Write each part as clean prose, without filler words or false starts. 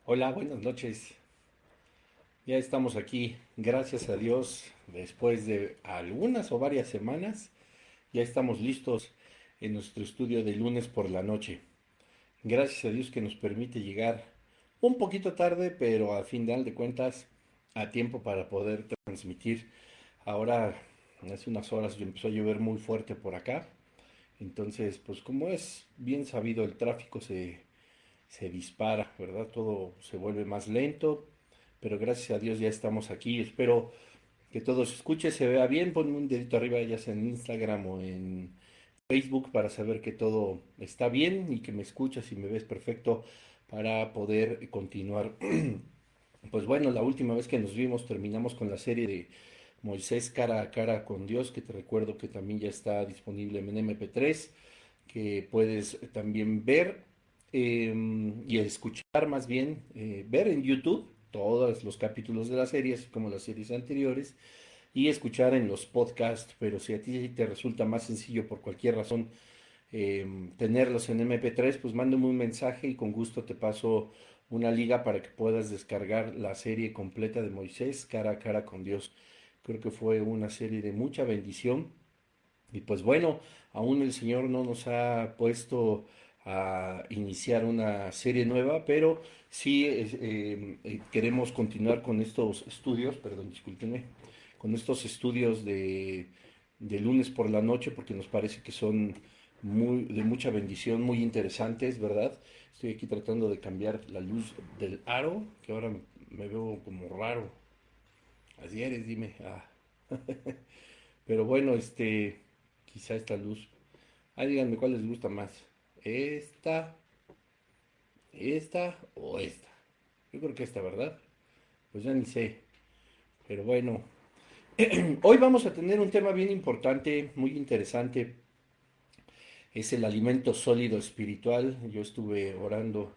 Hola, buenas noches. Ya estamos aquí, gracias a Dios, después de algunas o varias semanas, ya estamos listos en nuestro estudio de lunes por la noche. Gracias a Dios que nos permite llegar un poquito tarde, pero a final de cuentas a tiempo para poder transmitir. Ahora, hace unas horas empezó a llover muy fuerte por acá, entonces, pues como es bien sabido, el tráfico se dispara, ¿verdad? Todo se vuelve más lento, pero gracias a Dios ya estamos aquí. Espero que todo se escuche, se vea bien. Ponme un dedito arriba, ya sea en Instagram o en Facebook, para saber que todo está bien y que me escuchas y me ves perfecto para poder continuar. Pues bueno, la última vez que nos vimos terminamos con la serie de Moisés cara a cara con Dios, que te recuerdo que también ya está disponible en MP3, que puedes también ver y escuchar más bien, ver en YouTube todos los capítulos de la serie, así como las series anteriores, y escuchar en los podcasts, pero si a ti te resulta más sencillo por cualquier razón tenerlos en MP3, pues mándame un mensaje y con gusto te paso una liga para que puedas descargar la serie completa de Moisés cara a cara con Dios. Creo que fue una serie de mucha bendición y pues bueno, aún el Señor no nos ha puesto a iniciar una serie nueva, pero sí queremos continuar con estos estudios, perdón, discúlpenme, con estos estudios de lunes por la noche, porque nos parece que son de mucha bendición, muy interesantes, ¿verdad? Estoy aquí tratando de cambiar la luz del aro, que ahora me veo como raro. Así eres, dime. Ah. Pero bueno, quizá esta luz. Ah, díganme cuál les gusta más. Esta, esta o esta. Yo creo que esta, ¿verdad? Pues ya ni sé. Pero bueno, hoy vamos a tener un tema bien importante, muy interesante. Es el alimento sólido espiritual. Yo estuve orando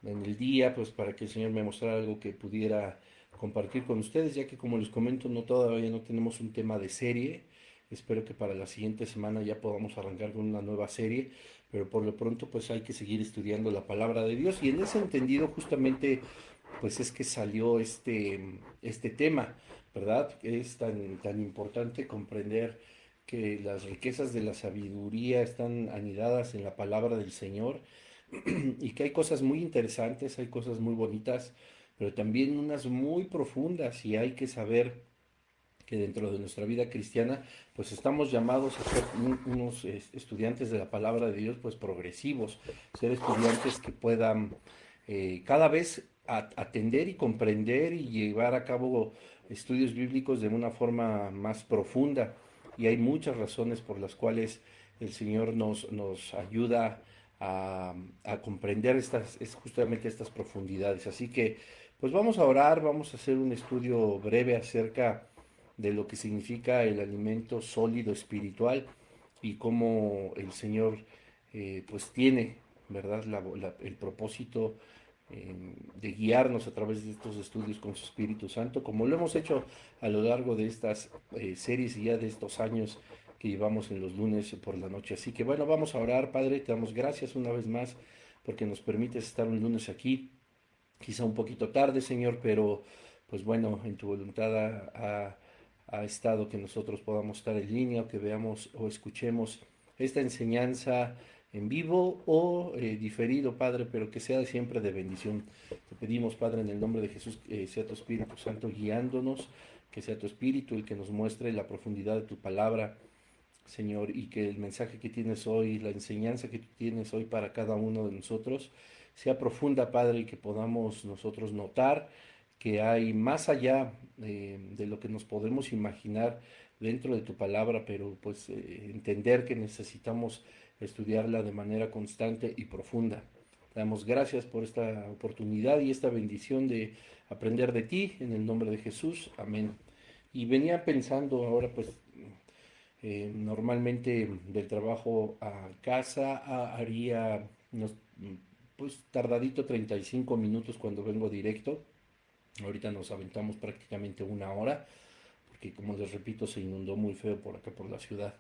en el día, pues para que el Señor me mostrara algo que pudiera compartir con ustedes, ya que como les comento, todavía no tenemos un tema de serie. Espero que para la siguiente semana ya podamos arrancar con una nueva serie, pero por lo pronto pues hay que seguir estudiando la palabra de Dios y en ese entendido justamente pues es que salió este tema, ¿verdad? Es tan importante comprender que las riquezas de la sabiduría están anidadas en la palabra del Señor y que hay cosas muy interesantes, hay cosas muy bonitas, pero también unas muy profundas y hay que saber que dentro de nuestra vida cristiana, pues estamos llamados a ser unos estudiantes de la palabra de Dios, pues progresivos, ser estudiantes que puedan cada vez atender y comprender y llevar a cabo estudios bíblicos de una forma más profunda. Y hay muchas razones por las cuales el Señor nos ayuda a comprender justamente estas profundidades. Así que, pues vamos a orar, vamos a hacer un estudio breve acerca de lo que significa el alimento sólido espiritual y cómo el Señor pues tiene, ¿verdad? El propósito de guiarnos a través de estos estudios con su Espíritu Santo, como lo hemos hecho a lo largo de estas series y ya de estos años que llevamos en los lunes por la noche. Así que bueno, vamos a orar, Padre, te damos gracias una vez más porque nos permites estar un lunes aquí, quizá un poquito tarde, Señor, pero pues bueno, en tu voluntad ha estado que nosotros podamos estar en línea, o que veamos o escuchemos esta enseñanza en vivo o diferido, Padre, pero que sea siempre de bendición. Te pedimos, Padre, en el nombre de Jesús, que sea tu Espíritu Santo guiándonos, que sea tu Espíritu el que nos muestre la profundidad de tu palabra, Señor, y que el mensaje que tienes hoy, la enseñanza que tú tienes hoy para cada uno de nosotros, sea profunda, Padre, y que podamos nosotros notar que hay más allá de lo que nos podemos imaginar dentro de tu palabra, pero pues entender que necesitamos estudiarla de manera constante y profunda. Te damos gracias por esta oportunidad y esta bendición de aprender de ti, en el nombre de Jesús. Amén. Y venía pensando ahora, pues normalmente del trabajo a casa haría unos, pues tardadito 35 minutos cuando vengo directo. Ahorita nos aventamos prácticamente una hora, porque como les repito, se inundó muy feo por acá por la ciudad.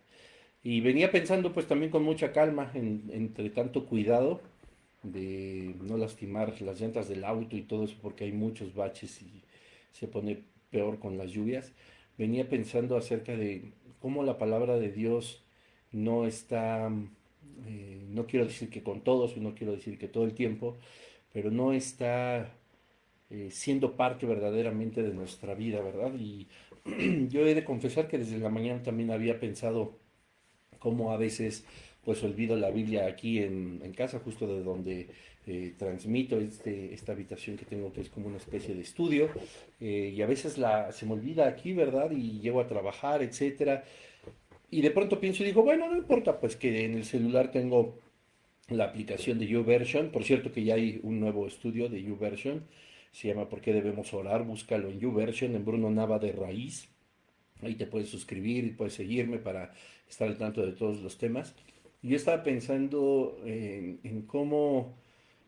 Y venía pensando pues también con mucha calma, entre tanto cuidado, de no lastimar las llantas del auto y todo eso porque hay muchos baches y se pone peor con las lluvias, venía pensando acerca de cómo la palabra de Dios no está, no quiero decir que con todos, no quiero decir que todo el tiempo, pero no está siendo parte verdaderamente de nuestra vida, ¿verdad? Y yo he de confesar que desde la mañana también había pensado cómo a veces pues olvido la Biblia aquí en casa, justo de donde transmito esta habitación que tengo que es como una especie de estudio, y a veces se me olvida aquí, ¿verdad? Y llego a trabajar, etcétera, y de pronto pienso y digo, bueno, no importa, pues que en el celular tengo la aplicación de YouVersion. Por cierto que ya hay un nuevo estudio de YouVersion, se llama ¿Por qué debemos orar? Búscalo en YouVersion, en Bruno Nava de Raíz. Ahí te puedes suscribir y puedes seguirme para estar al tanto de todos los temas. Y yo estaba pensando en cómo,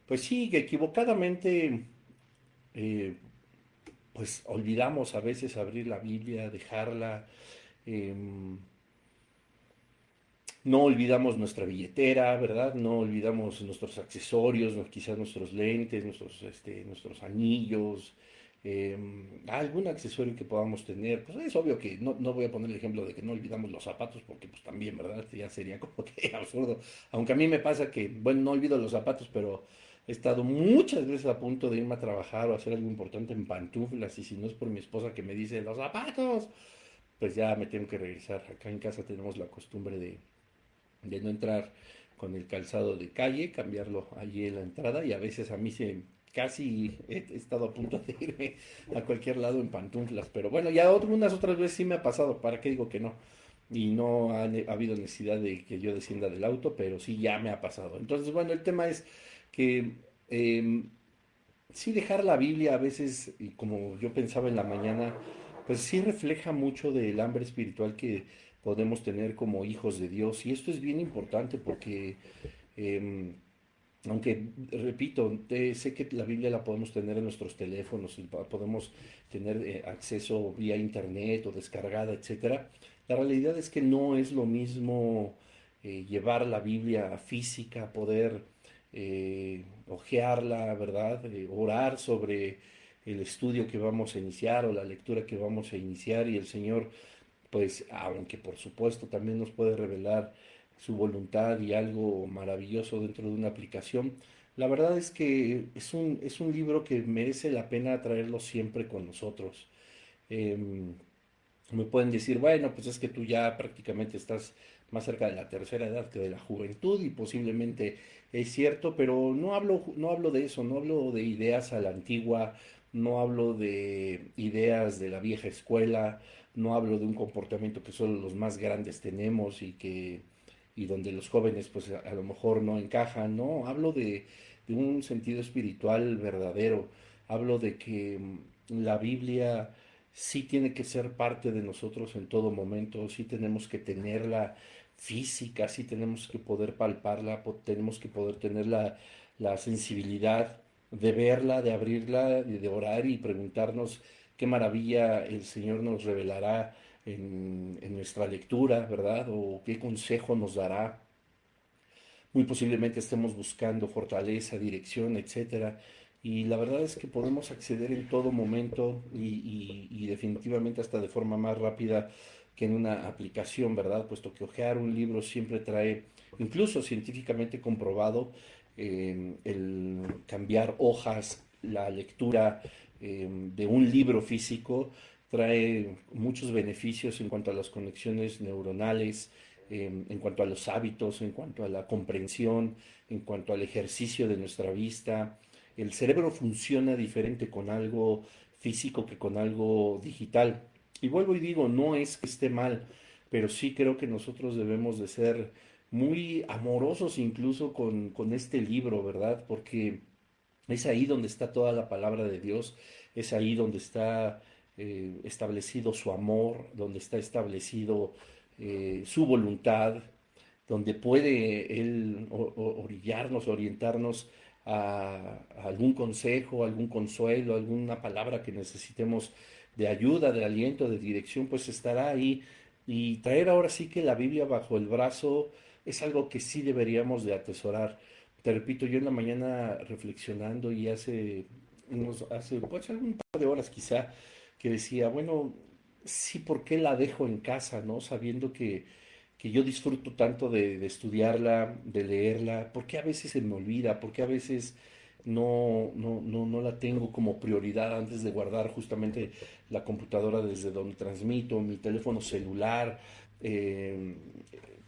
pues sí, que equivocadamente, eh, pues olvidamos a veces abrir la Biblia, dejarla. em, No olvidamos nuestra billetera, ¿verdad? No olvidamos nuestros accesorios, quizás nuestros lentes, nuestros anillos, algún accesorio que podamos tener. Pues es obvio que no voy a poner el ejemplo de que no olvidamos los zapatos, porque pues también, ¿verdad? Ya sería como que absurdo. Aunque a mí me pasa que, bueno, no olvido los zapatos, pero he estado muchas veces a punto de irme a trabajar o hacer algo importante en pantuflas, y si no es por mi esposa que me dice, los zapatos, pues ya me tengo que regresar. Acá en casa tenemos la costumbre de no entrar con el calzado de calle, cambiarlo allí en la entrada, y a veces a mí casi he estado a punto de irme a cualquier lado en pantuflas, pero bueno, ya unas otras veces sí me ha pasado, ¿para qué digo que no? Y no ha habido necesidad de que yo descienda del auto, pero sí ya me ha pasado. Entonces, bueno, el tema es que sí dejar la Biblia a veces, y como yo pensaba en la mañana, pues sí refleja mucho del hambre espiritual que podemos tener como hijos de Dios. Y esto es bien importante porque, eh, aunque, repito, sé que la Biblia la podemos tener en nuestros teléfonos y podemos tener acceso vía internet o descargada, etcétera, la realidad es que no es lo mismo llevar la Biblia física, poder hojearla, ¿verdad? Orar sobre el estudio que vamos a iniciar o la lectura que vamos a iniciar, y el Señor, pues, aunque por supuesto también nos puede revelar su voluntad y algo maravilloso dentro de una aplicación, la verdad es que es un libro que merece la pena traerlo siempre con nosotros. Em, Me pueden decir, bueno, pues es que tú ya prácticamente estás más cerca de la tercera edad que de la juventud, y posiblemente es cierto, pero no hablo de eso, no hablo de ideas a la antigua, no hablo de ideas de la vieja escuela, no hablo de un comportamiento que solo los más grandes tenemos y donde los jóvenes pues a lo mejor no encajan, no, hablo de un sentido espiritual verdadero, hablo de que la Biblia sí tiene que ser parte de nosotros en todo momento, sí tenemos que tenerla física, sí tenemos que poder palparla, tenemos que poder tener la sensibilidad de verla, de abrirla, de orar y preguntarnos qué maravilla el Señor nos revelará en nuestra lectura, ¿verdad? O qué consejo nos dará. Muy posiblemente estemos buscando fortaleza, dirección, etcétera. Y la verdad es que podemos acceder en todo momento y definitivamente hasta de forma más rápida que en una aplicación, ¿verdad? Puesto que hojear un libro siempre trae, incluso científicamente comprobado, el cambiar hojas, la lectura de un libro físico trae muchos beneficios en cuanto a las conexiones neuronales, en cuanto a los hábitos, en cuanto a la comprensión, en cuanto al ejercicio de nuestra vista. El cerebro funciona diferente con algo físico que con algo digital. Y vuelvo y digo, no es que esté mal, pero sí creo que nosotros debemos de ser muy amorosos incluso con este libro, ¿verdad? Porque es ahí donde está toda la palabra de Dios, es ahí donde está establecido su amor, donde está establecido su voluntad, donde puede Él orillarnos, orientarnos a algún consejo, algún consuelo, alguna palabra que necesitemos de ayuda, de aliento, de dirección, pues estará ahí. Y traer ahora sí que la Biblia bajo el brazo es algo que sí deberíamos de atesorar, te repito, yo en la mañana reflexionando y hace pues un par de horas quizá, que decía, bueno, sí, ¿por qué la dejo en casa, no? Sabiendo que yo disfruto tanto de estudiarla, de leerla, ¿por qué a veces se me olvida? ¿Por qué a veces no la tengo como prioridad antes de guardar justamente la computadora desde donde transmito, mi teléfono celular? eh,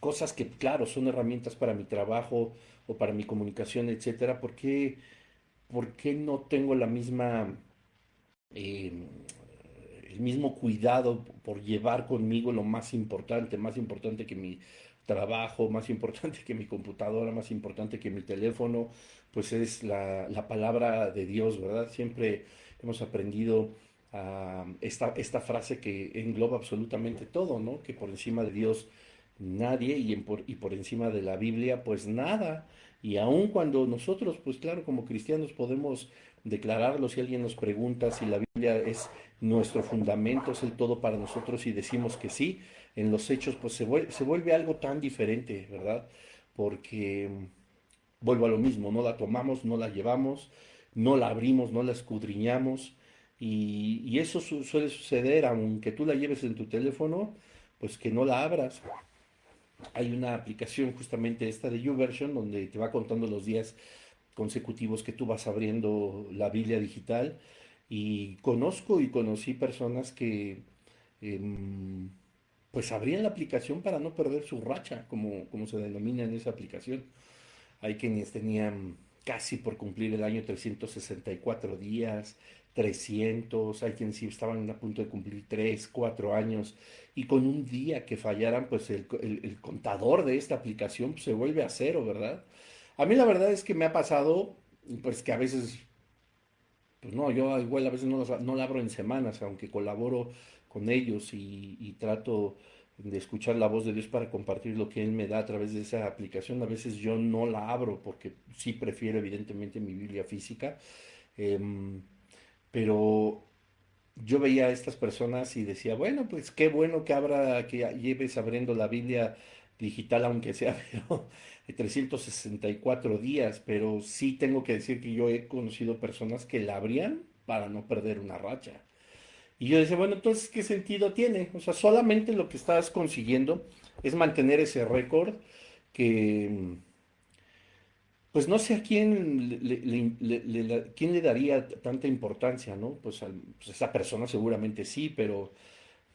Cosas que, claro, son herramientas para mi trabajo o para mi comunicación, etcétera. Por qué no tengo eh, el mismo cuidado por llevar conmigo lo más importante que mi trabajo, más importante que mi computadora, más importante que mi teléfono, pues es la palabra de Dios, ¿verdad? Siempre hemos aprendido esta frase que engloba absolutamente todo, ¿no? Que por encima de Dios nadie y por encima de la Biblia, pues nada. Y aun cuando nosotros, pues claro, como cristianos podemos declararlo, si alguien nos pregunta si la Biblia es nuestro fundamento, es el todo para nosotros y decimos que sí, en los hechos pues se vuelve algo tan diferente, ¿verdad? Porque vuelvo a lo mismo, no la tomamos, no la llevamos, no la abrimos, no la escudriñamos y eso suele suceder, aunque tú la lleves en tu teléfono, pues que no la abras. Hay una aplicación justamente esta de YouVersion donde te va contando los días consecutivos que tú vas abriendo la Biblia digital y conozco y conocí personas que em, pues abrían la aplicación para no perder su racha, como se denomina en esa aplicación. Hay quienes tenían casi por cumplir el año 364 días, 300, hay quienes sí estaban a punto de cumplir 3 4 años, y con un día que fallaran, pues el contador de esta aplicación pues, se vuelve a cero, ¿verdad? A mí la verdad es que me ha pasado, pues que a veces, pues no, yo igual a veces no la abro en semanas, aunque colaboro con ellos y trato de escuchar la voz de Dios para compartir lo que Él me da a través de esa aplicación. A veces yo no la abro porque sí prefiero evidentemente mi Biblia física, em, pero yo veía a estas personas y decía, bueno, pues qué bueno que lleves abriendo la Biblia digital, aunque sea, pero 364 días, pero sí tengo que decir que yo he conocido personas que la abrían para no perder una racha. Y yo decía, bueno, entonces, ¿qué sentido tiene? O sea, solamente lo que estás consiguiendo es mantener ese récord que, pues no sé a quién quién le daría tanta importancia, ¿no? Pues esa persona seguramente sí, pero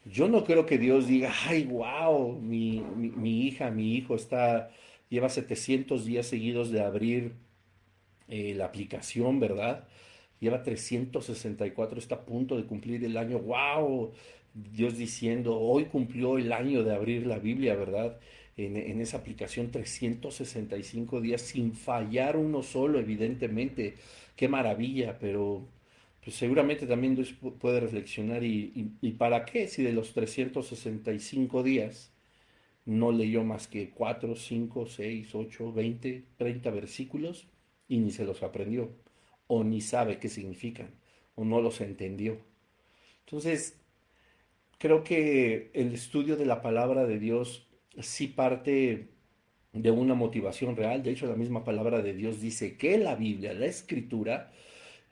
yo no creo que Dios diga, ay, wow, mi hija, mi hijo lleva 700 días seguidos de abrir la aplicación, ¿verdad? Lleva 364, está a punto de cumplir el año, wow, Dios diciendo, hoy cumplió el año de abrir la Biblia, ¿verdad? En esa aplicación 365 días sin fallar uno solo, evidentemente, qué maravilla, pero pues seguramente también Dios puede reflexionar y ¿para qué si de los 365 días no leyó más que 4 5 6 8 20 30 versículos y ni se los aprendió, o ni sabe qué significan, o no los entendió? Entonces, creo que el estudio de la palabra de Dios sí parte de una motivación real. De hecho, la misma palabra de Dios dice que la Biblia, la Escritura,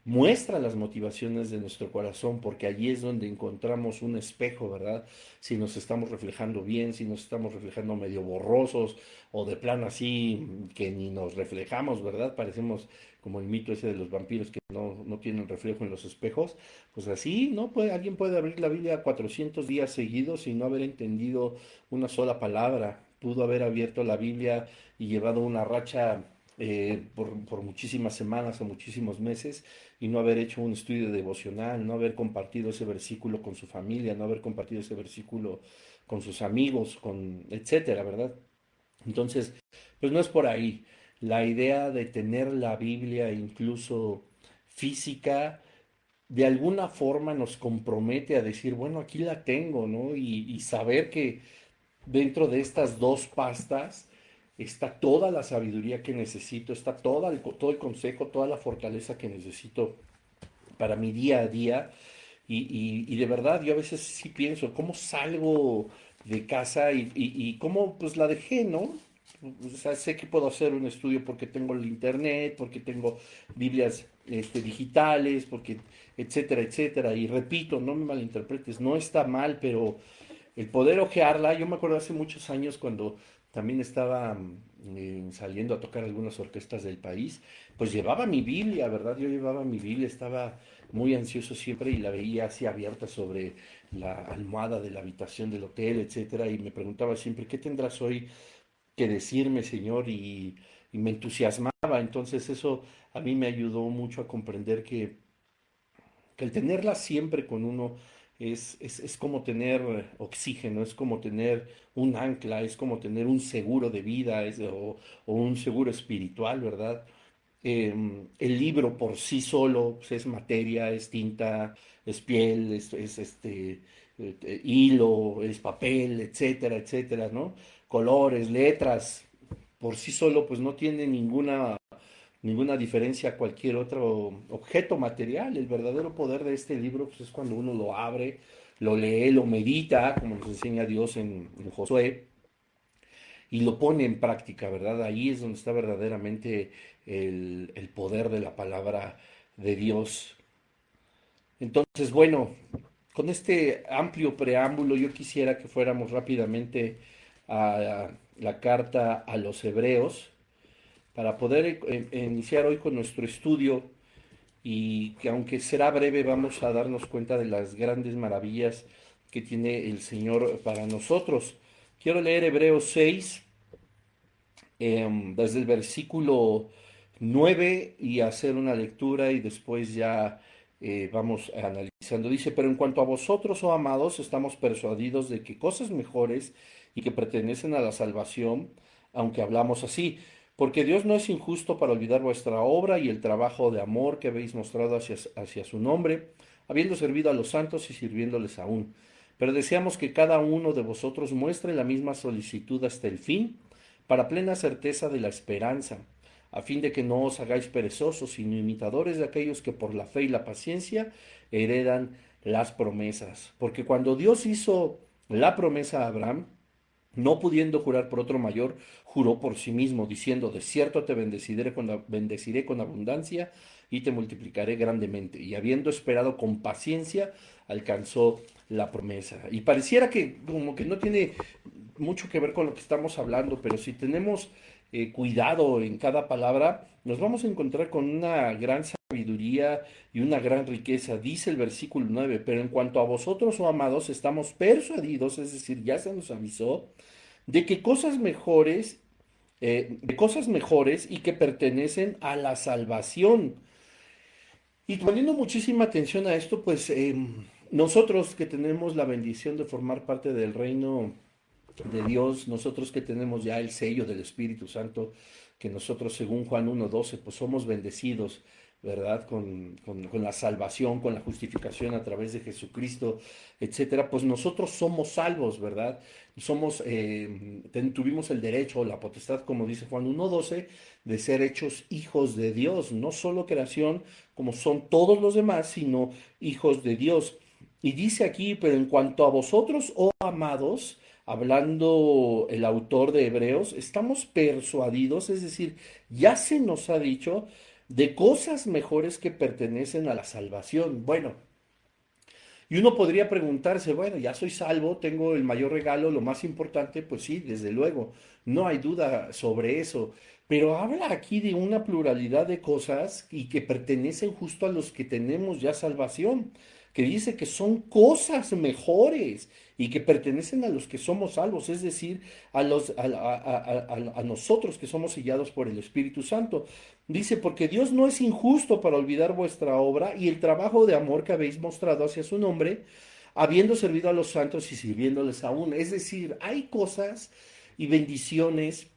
muestra las motivaciones de nuestro corazón, porque allí es donde encontramos un espejo, ¿verdad? Si nos estamos reflejando bien, si nos estamos reflejando medio borrosos o de plano así que ni nos reflejamos, ¿verdad? Parecemos como el mito ese de los vampiros que no tienen reflejo en los espejos. Pues así, ¿no? Alguien puede abrir la Biblia 400 días seguidos y no haber entendido una sola palabra. Pudo haber abierto la Biblia y llevado una racha por muchísimas semanas o muchísimos meses y no haber hecho un estudio devocional, no haber compartido ese versículo con su familia, no haber compartido ese versículo con sus amigos, etcétera, ¿verdad? Entonces, pues no es por ahí. La idea de tener la Biblia incluso física, de alguna forma nos compromete a decir, bueno, aquí la tengo, ¿no? Y saber que dentro de estas dos pastas está toda la sabiduría que necesito, está todo el consejo, toda la fortaleza que necesito para mi día a día. Y de verdad, yo a veces sí pienso, ¿cómo salgo de casa y cómo pues la dejé, ¿no? o sea, sé que puedo hacer un estudio porque tengo el internet, porque tengo Biblias digitales, porque etcétera, etcétera. Y repito, no me malinterpretes, no está mal, pero el poder ojearla, yo me acuerdo hace muchos años cuando también estaba saliendo a tocar algunas orquestas del país, pues llevaba mi Biblia, ¿verdad? Yo llevaba mi Biblia, estaba muy ansioso siempre y la veía así abierta sobre la almohada de la habitación del hotel, etcétera, y me preguntaba siempre, ¿qué tendrás hoy que decirme, Señor? Y me entusiasmaba, entonces eso a mí me ayudó mucho a comprender que el tenerla siempre con uno es como tener oxígeno, es como tener un ancla, es como tener un seguro de vida o un seguro espiritual, ¿verdad? El libro por sí solo pues, es materia, es tinta, es piel, hilo, es papel, etcétera, etcétera, ¿no? Colores, letras, por sí solo pues no tiene ninguna diferencia a cualquier otro objeto material. El verdadero poder de este libro pues, es cuando uno lo abre, lo lee, lo medita, como nos enseña Dios en Josué, y lo pone en práctica, ¿verdad? Ahí es donde está verdaderamente el poder de la palabra de Dios. Entonces, bueno, con este amplio preámbulo yo quisiera que fuéramos rápidamente a la carta a los Hebreos para poder iniciar hoy con nuestro estudio y que aunque será breve vamos a darnos cuenta de las grandes maravillas que tiene el Señor para nosotros. Quiero leer Hebreos 6, desde el versículo 9 y hacer una lectura y después ya vamos analizando. Dice, pero en cuanto a vosotros, oh amados, estamos persuadidos de que cosas mejores y que pertenecen a la salvación, aunque hablamos así, porque Dios no es injusto para olvidar vuestra obra y el trabajo de amor que habéis mostrado hacia su nombre, habiendo servido a los santos y sirviéndoles aún. Pero deseamos que cada uno de vosotros muestre la misma solicitud hasta el fin, para plena certeza de la esperanza, a fin de que no os hagáis perezosos, sino imitadores de aquellos que por la fe y la paciencia heredan las promesas. Porque cuando Dios hizo la promesa a Abraham, no pudiendo jurar por otro mayor, juró por sí mismo, diciendo, de cierto te bendeciré con abundancia y te multiplicaré grandemente. Y habiendo esperado con paciencia, alcanzó la promesa. Y pareciera que como que no tiene mucho que ver con lo que estamos hablando, pero si tenemos cuidado en cada palabra, nos vamos a encontrar con una gran sabiduría y una gran riqueza. Dice el versículo 9, pero en cuanto a vosotros, oh amados, estamos persuadidos, es decir, ya se nos avisó, de que de cosas mejores y que pertenecen a la salvación. Y poniendo muchísima atención a esto, pues nosotros que tenemos la bendición de formar parte del reino de Dios, nosotros que tenemos ya el sello del Espíritu Santo, que nosotros según Juan 1:12, pues somos bendecidos, ¿verdad? Con la salvación, con la justificación a través de Jesucristo, etcétera, pues nosotros somos salvos, ¿verdad? Tuvimos el derecho o la potestad, como dice Juan 1:12, de ser hechos hijos de Dios, no solo creación, como son todos los demás, sino hijos de Dios. Y dice aquí, pero en cuanto a vosotros, oh amados, hablando el autor de Hebreos, estamos persuadidos, es decir, ya se nos ha dicho de cosas mejores que pertenecen a la salvación. Bueno, y uno podría preguntarse, bueno, ya soy salvo, tengo el mayor regalo, lo más importante, pues sí, desde luego, no hay duda sobre eso, pero habla aquí de una pluralidad de cosas y que pertenecen justo a los que tenemos ya salvación, que dice que son cosas mejores y que pertenecen a los que somos salvos, es decir, a nosotros que somos sellados por el Espíritu Santo. Dice, porque Dios no es injusto para olvidar vuestra obra y el trabajo de amor que habéis mostrado hacia su nombre, habiendo servido a los santos y sirviéndoles aún. Es decir, hay cosas y bendiciones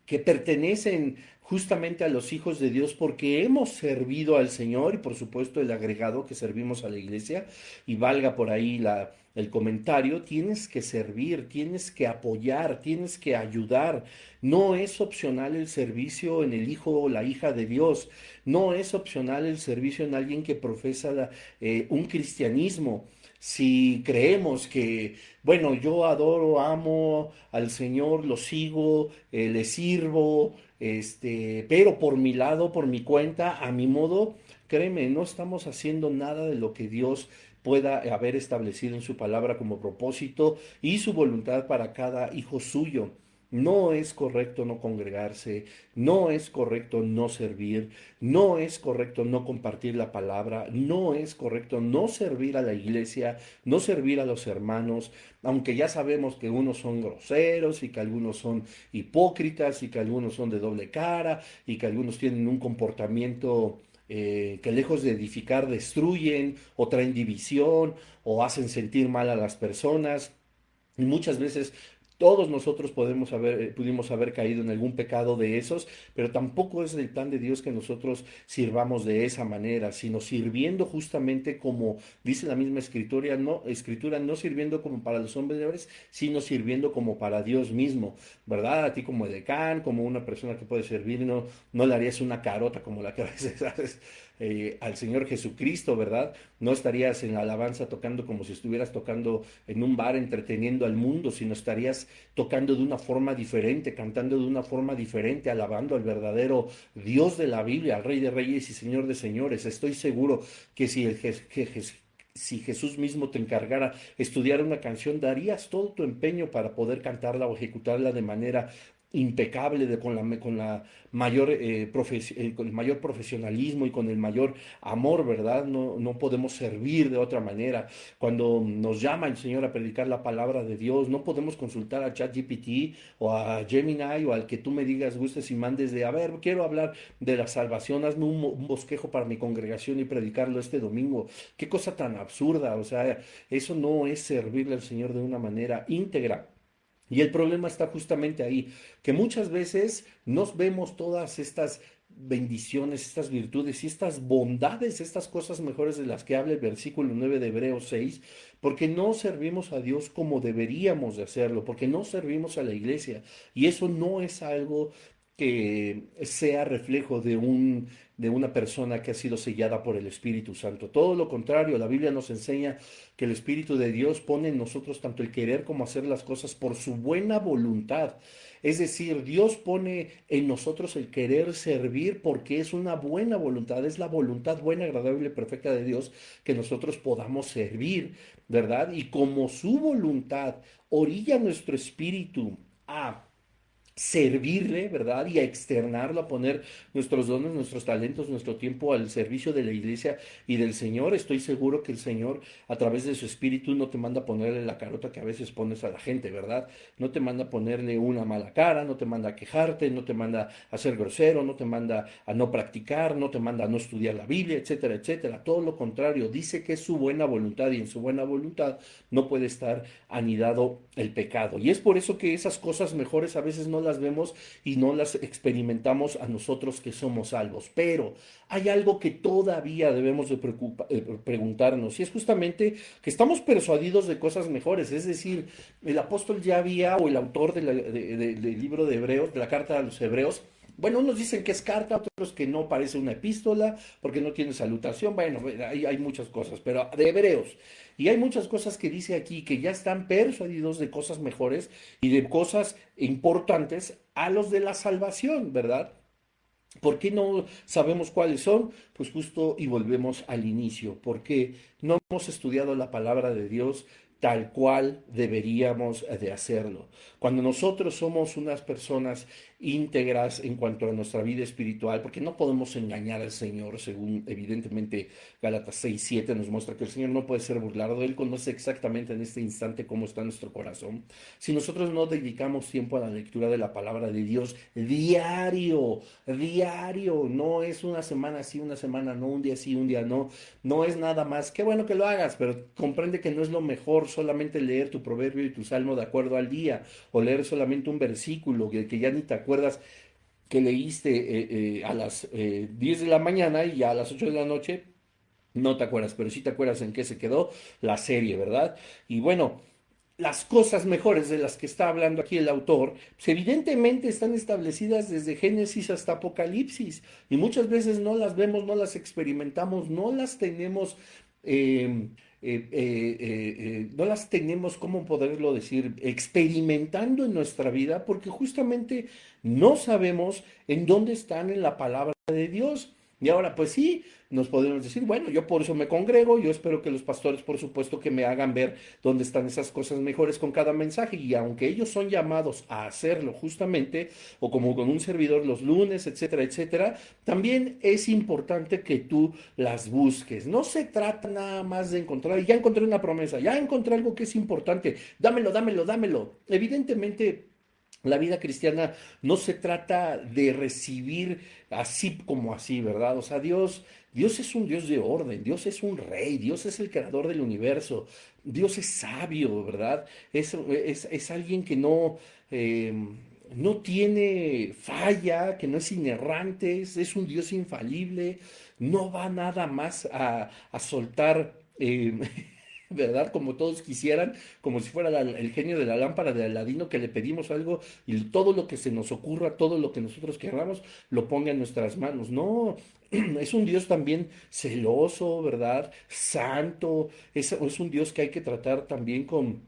que pertenecen justamente a los hijos de Dios porque hemos servido al Señor y por supuesto el agregado que servimos a la iglesia y valga por ahí el comentario, tienes que servir, tienes que apoyar, tienes que ayudar. No es opcional el servicio en el hijo o la hija de Dios, no es opcional el servicio en alguien que profesa un cristianismo. si creemos que, bueno, yo adoro, amo al Señor, lo sigo, le sirvo, pero por mi lado, por mi cuenta, a mi modo, créeme, no estamos haciendo nada de lo que Dios pueda haber establecido en su palabra como propósito y su voluntad para cada hijo suyo. No es correcto no congregarse, no es correcto no servir, no es correcto no compartir la palabra, no es correcto no servir a la iglesia, no servir a los hermanos, aunque ya sabemos que unos son groseros y que algunos son hipócritas y que algunos son de doble cara y que algunos tienen un comportamiento que lejos de edificar destruyen o traen división o hacen sentir mal a las personas. Y muchas veces todos nosotros pudimos haber caído en algún pecado de esos, pero tampoco es el plan de Dios que nosotros sirvamos de esa manera, sino sirviendo justamente como dice la misma escritura, no sirviendo como para los hombres, sino sirviendo como para Dios mismo, ¿verdad? A ti como edecán, como una persona que puede servir, no le harías una carota como la que a veces haces al Señor Jesucristo, ¿verdad? No estarías en la alabanza tocando como si estuvieras tocando en un bar entreteniendo al mundo, sino estarías tocando de una forma diferente, cantando de una forma diferente, alabando al verdadero Dios de la Biblia, al Rey de Reyes y Señor de Señores. Estoy seguro que si Jesús mismo te encargara estudiar una canción, darías todo tu empeño para poder cantarla o ejecutarla de manera impecable, con la mayor, con el mayor profesionalismo y con el mayor amor, ¿verdad? No podemos servir de otra manera. Cuando nos llama el Señor a predicar la palabra de Dios, no podemos consultar a ChatGPT o a Gemini o al que tú me digas, gustes y mandes de, a ver, quiero hablar de la salvación, hazme un bosquejo para mi congregación y predicarlo este domingo. Qué cosa tan absurda, o sea, eso no es servirle al Señor de una manera íntegra. Y el problema está justamente ahí, que muchas veces nos vemos todas estas bendiciones, estas virtudes y estas bondades, estas cosas mejores de las que habla el versículo 9 de Hebreos 6, porque no servimos a Dios como deberíamos de hacerlo, porque no servimos a la iglesia. Y eso no es algo que sea reflejo de una persona que ha sido sellada por el Espíritu Santo. Todo lo contrario, la Biblia nos enseña que el Espíritu de Dios pone en nosotros tanto el querer como hacer las cosas por su buena voluntad. Es decir, Dios pone en nosotros el querer servir porque es una buena voluntad, es la voluntad buena, agradable y perfecta de Dios que nosotros podamos servir, ¿verdad? Y como su voluntad orilla nuestro espíritu a servirle, ¿verdad? Y a externarlo, a poner nuestros dones, nuestros talentos, nuestro tiempo al servicio de la iglesia y del Señor. Estoy seguro que el Señor, a través de su espíritu, no te manda a ponerle la carota que a veces pones a la gente, ¿verdad? No te manda a ponerle una mala cara, no te manda a quejarte, no te manda a ser grosero, no te manda a no practicar, no te manda a no estudiar la Biblia, etcétera, etcétera. Todo lo contrario, dice que es su buena voluntad y en su buena voluntad no puede estar anidado el pecado. Y es por eso que esas cosas mejores a veces no las vemos y no las experimentamos a nosotros que somos salvos. Pero hay algo que todavía debemos de preguntarnos y es justamente que estamos persuadidos de cosas mejores. Es decir, el apóstol ya había, o el autor del libro de Hebreos, de la carta a los Hebreos, bueno, unos dicen que es carta, otros que no parece una epístola, porque no tiene salutación. Bueno, hay muchas cosas, pero de Hebreos. Y hay muchas cosas que dice aquí que ya están persuadidos de cosas mejores y de cosas importantes a los de la salvación, ¿verdad? ¿Por qué no sabemos cuáles son? Pues justo y volvemos al inicio, porque no hemos estudiado la palabra de Dios tal cual deberíamos de hacerlo. Cuando nosotros somos unas personas íntegras en cuanto a nuestra vida espiritual, porque no podemos engañar al Señor, según evidentemente Gálatas 6:7 nos muestra que el Señor no puede ser burlado, Él conoce exactamente en este instante cómo está nuestro corazón. Si nosotros no dedicamos tiempo a la lectura de la palabra de Dios diario, diario, no es una semana sí, una semana no, un día sí, un día no, no es nada más, qué bueno que lo hagas, pero comprende que no es lo mejor solamente leer tu proverbio y tu salmo de acuerdo al día, o leer solamente un versículo que ya ni te acuerdas que leíste a las 10 de la mañana y ya a las 8 de la noche no te acuerdas, pero sí te acuerdas en qué se quedó la serie, ¿verdad? Y bueno, las cosas mejores de las que está hablando aquí el autor, pues evidentemente están establecidas desde Génesis hasta Apocalipsis y muchas veces no las vemos, no las experimentamos, no las tenemos no las tenemos, ¿cómo poderlo decir?, experimentando en nuestra vida, porque justamente no sabemos en dónde están en la palabra de Dios. Y ahora, pues sí, nos podemos decir, bueno, yo por eso me congrego, yo espero que los pastores, por supuesto, que me hagan ver dónde están esas cosas mejores con cada mensaje, y aunque ellos son llamados a hacerlo justamente, o como con un servidor los lunes, etcétera, etcétera, también es importante que tú las busques. No se trata nada más de encontrar, ya encontré una promesa, ya encontré algo que es importante, dámelo, dámelo, dámelo. Evidentemente, la vida cristiana no se trata de recibir así como así, ¿verdad? O sea, Dios es un Dios de orden, Dios es un rey, Dios es el creador del universo, Dios es sabio, ¿verdad? Es alguien que eh, no tiene falla, que no es inerrante, es un Dios infalible, no va nada más a soltar. ¿Verdad? Como todos quisieran, como si fuera el genio de la lámpara de Aladino, que le pedimos algo y todo lo que se nos ocurra, todo lo que nosotros queramos, lo ponga en nuestras manos. No, es un Dios también celoso, ¿verdad? Santo, es un Dios que hay que tratar también con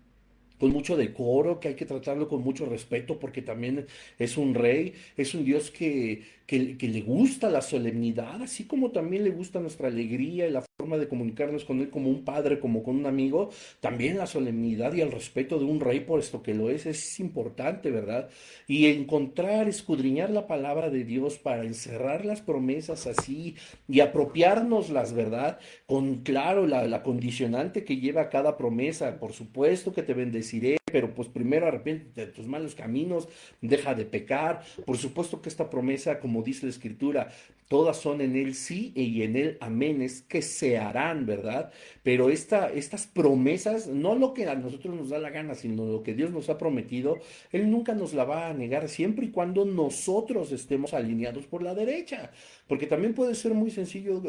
mucho decoro, que hay que tratarlo con mucho respeto, porque también es un rey, es un Dios que le gusta la solemnidad, así como también le gusta nuestra alegría y la forma de comunicarnos con Él como un padre, como con un amigo. También la solemnidad y el respeto de un rey, por esto que lo es importante, ¿verdad? Y encontrar, escudriñar la palabra de Dios para encerrar las promesas así y apropiárnoslas, ¿verdad? Con, claro, la condicionante que lleva cada promesa. Por supuesto que te bendeciré, pero pues primero arrepiéntete de tus malos caminos, deja de pecar. Por supuesto que esta promesa, como dice la Escritura, todas son en Él sí y en Él aménes que se harán, ¿verdad? Pero estas promesas, no lo que a nosotros nos da la gana, sino lo que Dios nos ha prometido, Él nunca nos la va a negar, siempre y cuando nosotros estemos alineados por la derecha. Porque también puede ser muy sencillo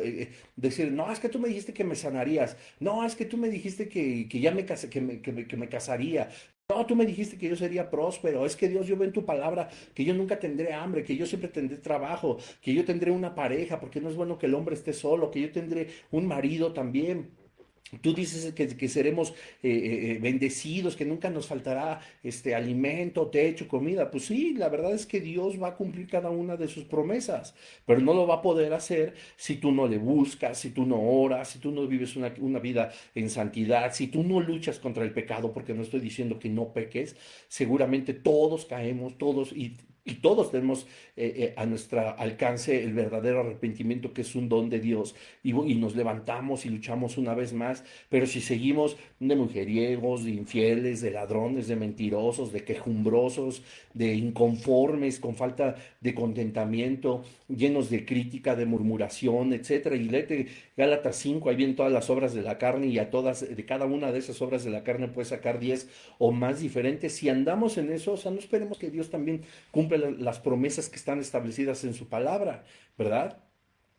decir, no, es que tú me dijiste que me sanarías, no, es que tú me dijiste que ya me casé, que me casaría. No, tú me dijiste que yo sería próspero. Es que Dios, yo veo en tu palabra que yo nunca tendré hambre, que yo siempre tendré trabajo, que yo tendré una pareja, porque no es bueno que el hombre esté solo, que yo tendré un marido también. Tú dices que seremos bendecidos, que nunca nos faltará alimento, techo, comida. Pues sí, la verdad es que Dios va a cumplir cada una de sus promesas, pero no lo va a poder hacer si tú no le buscas, si tú no oras, si tú no vives una vida en santidad, si tú no luchas contra el pecado, porque no estoy diciendo que no peques. Seguramente todos caemos, todos y todos tenemos a nuestro alcance el verdadero arrepentimiento, que es un don de Dios, y nos levantamos y luchamos una vez más. Pero si seguimos de mujeriegos, de infieles, de ladrones, de mentirosos, de quejumbrosos, de inconformes, con falta de contentamiento, llenos de crítica, de murmuración, etcétera, y léete Gálatas 5, ahí vienen todas las obras de la carne, y a todas, de cada una de esas obras de la carne puedes sacar 10 o más diferentes. Si andamos en eso, o sea, no esperemos que Dios también cumpla las promesas que están establecidas en su palabra, ¿verdad?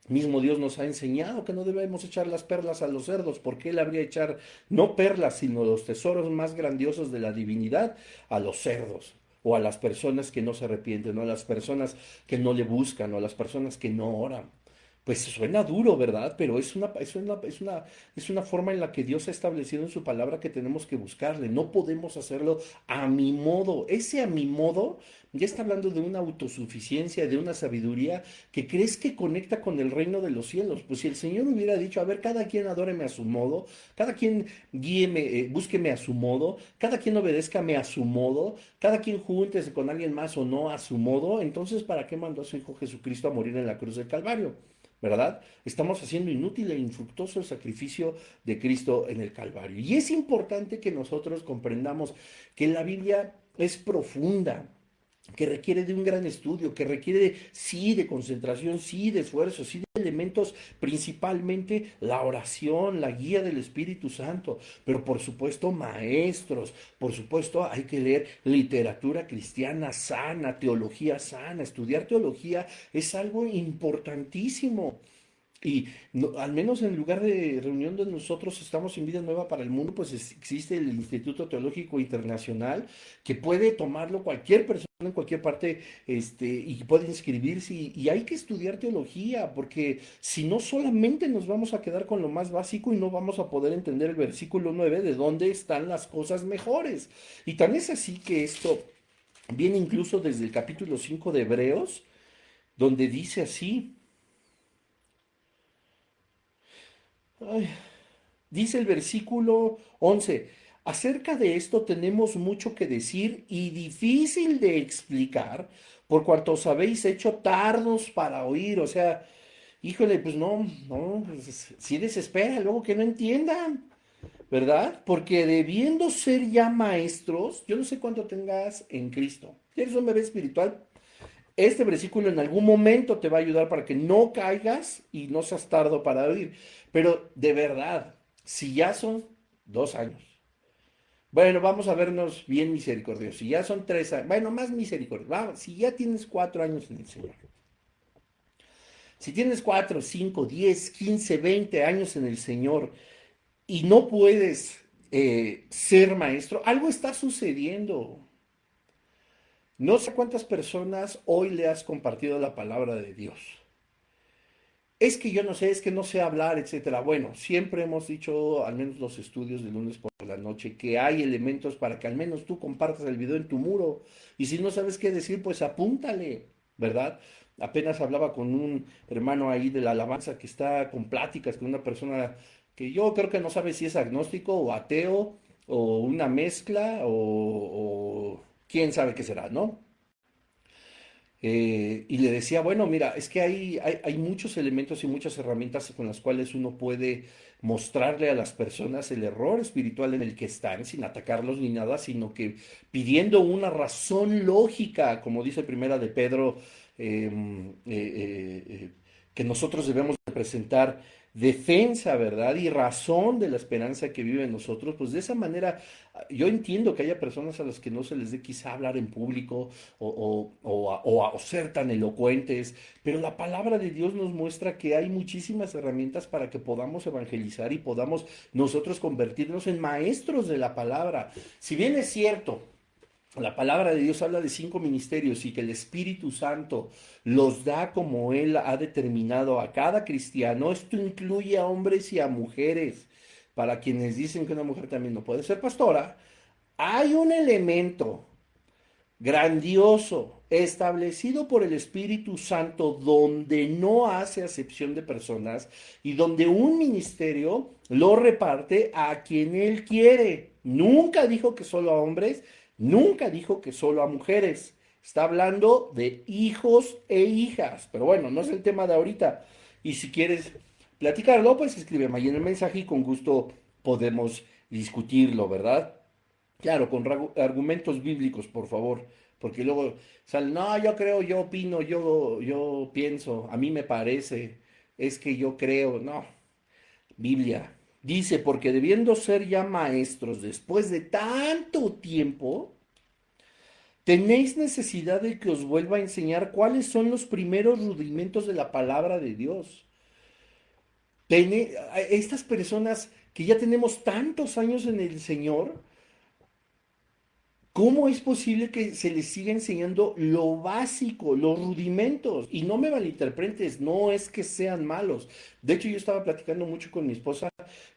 Mismo Dios nos ha enseñado que no debemos echar las perlas a los cerdos, porque Él habría echar no perlas, sino los tesoros más grandiosos de la divinidad a los cerdos, o a las personas que no se arrepienten, o a las personas que no le buscan, o a las personas que no oran. Pues suena duro, ¿verdad? Pero es una forma en la que Dios ha establecido en su palabra que tenemos que buscarle. No podemos hacerlo a mi modo. Ese a mi modo ya está hablando de una autosuficiencia, de una sabiduría que crees que conecta con el reino de los cielos. Pues si el Señor hubiera dicho, a ver, cada quien adóreme a su modo, cada quien guíeme, búsqueme a su modo, cada quien obedézcame a su modo, cada quien júntese con alguien más o no a su modo, entonces ¿para qué mandó a su Hijo Jesucristo a morir en la cruz del Calvario? ¿Verdad? Estamos haciendo inútil e infructuoso el sacrificio de Cristo en el Calvario. Y es importante que nosotros comprendamos que la Biblia es profunda, que requiere de un gran estudio, que requiere, sí, de concentración, sí, de esfuerzo, sí, de elementos, principalmente la oración, la guía del Espíritu Santo, pero por supuesto maestros, por supuesto hay que leer literatura cristiana sana, teología sana. Estudiar teología es algo importantísimo. Y al menos en el lugar de reunión donde nosotros estamos en Vida Nueva para el Mundo, pues existe el Instituto Teológico Internacional que puede tomarlo cualquier persona en cualquier parte, y puede inscribirse y hay que estudiar teología, porque si no solamente nos vamos a quedar con lo más básico y no vamos a poder entender el versículo 9 de dónde están las cosas mejores. Y tan es así que esto viene incluso desde el capítulo 5 de Hebreos, donde dice así. Ay, dice el versículo 11: acerca de esto tenemos mucho que decir y difícil de explicar, por cuanto os habéis hecho tardos para oír. O sea, híjole, pues no, no, pues sí desespera, luego que no entiendan, ¿verdad? Porque debiendo ser ya maestros, yo no sé cuánto tengas en Cristo. Si eres un bebé espiritual, este versículo en algún momento te va a ayudar para que no caigas y no seas tardo para oír. Pero de verdad, si ya son 2 años, bueno, vamos a vernos bien misericordiosos. Si ya son 3 años, bueno, más misericordiosos. Vamos, si ya tienes 4 años en el Señor, si tienes 4, 5, 10, 15, 20 años en el Señor y no puedes ser maestro, algo está sucediendo. No sé cuántas personas hoy le has compartido la palabra de Dios. Es que yo no sé, es que no sé hablar, etcétera. Bueno, siempre hemos dicho, al menos los estudios de lunes por la noche, que hay elementos para que al menos tú compartas el video en tu muro. Y si no sabes qué decir, pues apúntale, ¿verdad? Apenas hablaba con un hermano ahí de la alabanza que está con pláticas con una persona que yo creo que no sabe si es agnóstico o ateo o una mezcla o quién sabe qué será, ¿no? Y le decía, bueno, mira, es que hay muchos elementos y muchas herramientas con las cuales uno puede mostrarle a las personas el error espiritual en el que están, sin atacarlos ni nada, sino que pidiendo una razón lógica, como dice Primera de Pedro, que nosotros debemos de presentar defensa, ¿verdad? Y razón de la esperanza que vive en nosotros, pues de esa manera yo entiendo que haya personas a las que no se les dé quizá hablar en público o ser tan elocuentes, pero la palabra de Dios nos muestra que hay muchísimas herramientas para que podamos evangelizar y podamos nosotros convertirnos en maestros de la palabra. Si bien es cierto, la palabra de Dios habla de 5 ministerios y que el Espíritu Santo los da como Él ha determinado a cada cristiano. Esto incluye a hombres y a mujeres. Para quienes dicen que una mujer también no puede ser pastora, hay un elemento grandioso establecido por el Espíritu Santo donde no hace acepción de personas y donde un ministerio lo reparte a quien él quiere. Nunca dijo que solo a hombres, nunca dijo que solo a mujeres. Está hablando de hijos e hijas, pero bueno, no es el tema de ahorita. Y si quieres platicarlo, pues escríbeme ahí en el mensaje y con gusto podemos discutirlo, ¿verdad? Claro, con argumentos bíblicos, por favor, porque luego sale, no, yo creo, yo opino, yo pienso, a mí me parece, es que yo creo, no, Biblia. Dice, porque debiendo ser ya maestros después de tanto tiempo, tenéis necesidad de que os vuelva a enseñar cuáles son los primeros rudimentos de la palabra de Dios. Estas personas que ya tenemos tantos años en el Señor, ¿cómo es posible que se les siga enseñando lo básico, los rudimentos? Y no me malinterpretes, no es que sean malos. De hecho, yo estaba platicando mucho con mi esposa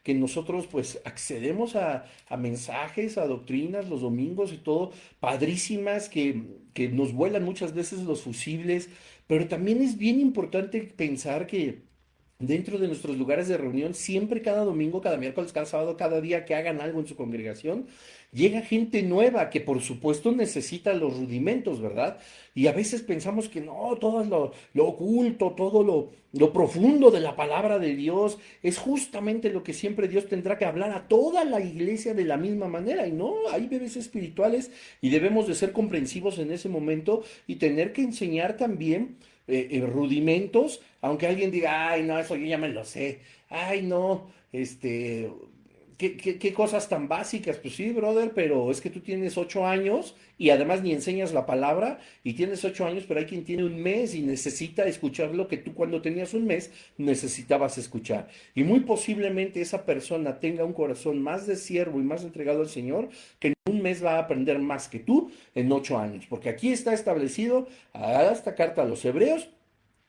que nosotros pues accedemos a mensajes, a doctrinas los domingos y todo, padrísimas, que nos vuelan muchas veces los fusibles, pero también es bien importante pensar que dentro de nuestros lugares de reunión, siempre cada domingo, cada miércoles, cada sábado, cada día que hagan algo en su congregación, llega gente nueva que por supuesto necesita los rudimentos, ¿verdad? Y a veces pensamos que no, todo lo oculto, todo lo profundo de la palabra de Dios es justamente lo que siempre Dios tendrá que hablar a toda la iglesia de la misma manera. Y no, hay bebés espirituales y debemos de ser comprensivos en ese momento y tener que enseñar también rudimentos, aunque alguien diga, ay, no, eso yo ya me lo sé, ay, no, ¿Qué cosas tan básicas? Pues sí, brother, pero es que tú tienes 8 años y además ni enseñas la palabra y tienes 8 años, pero hay quien tiene un mes y necesita escuchar lo que tú cuando tenías un mes necesitabas escuchar. Y muy posiblemente esa persona tenga un corazón más de siervo y más entregado al Señor, que en un mes va a aprender más que tú en 8 años. Porque aquí está establecido, a esta carta a los hebreos,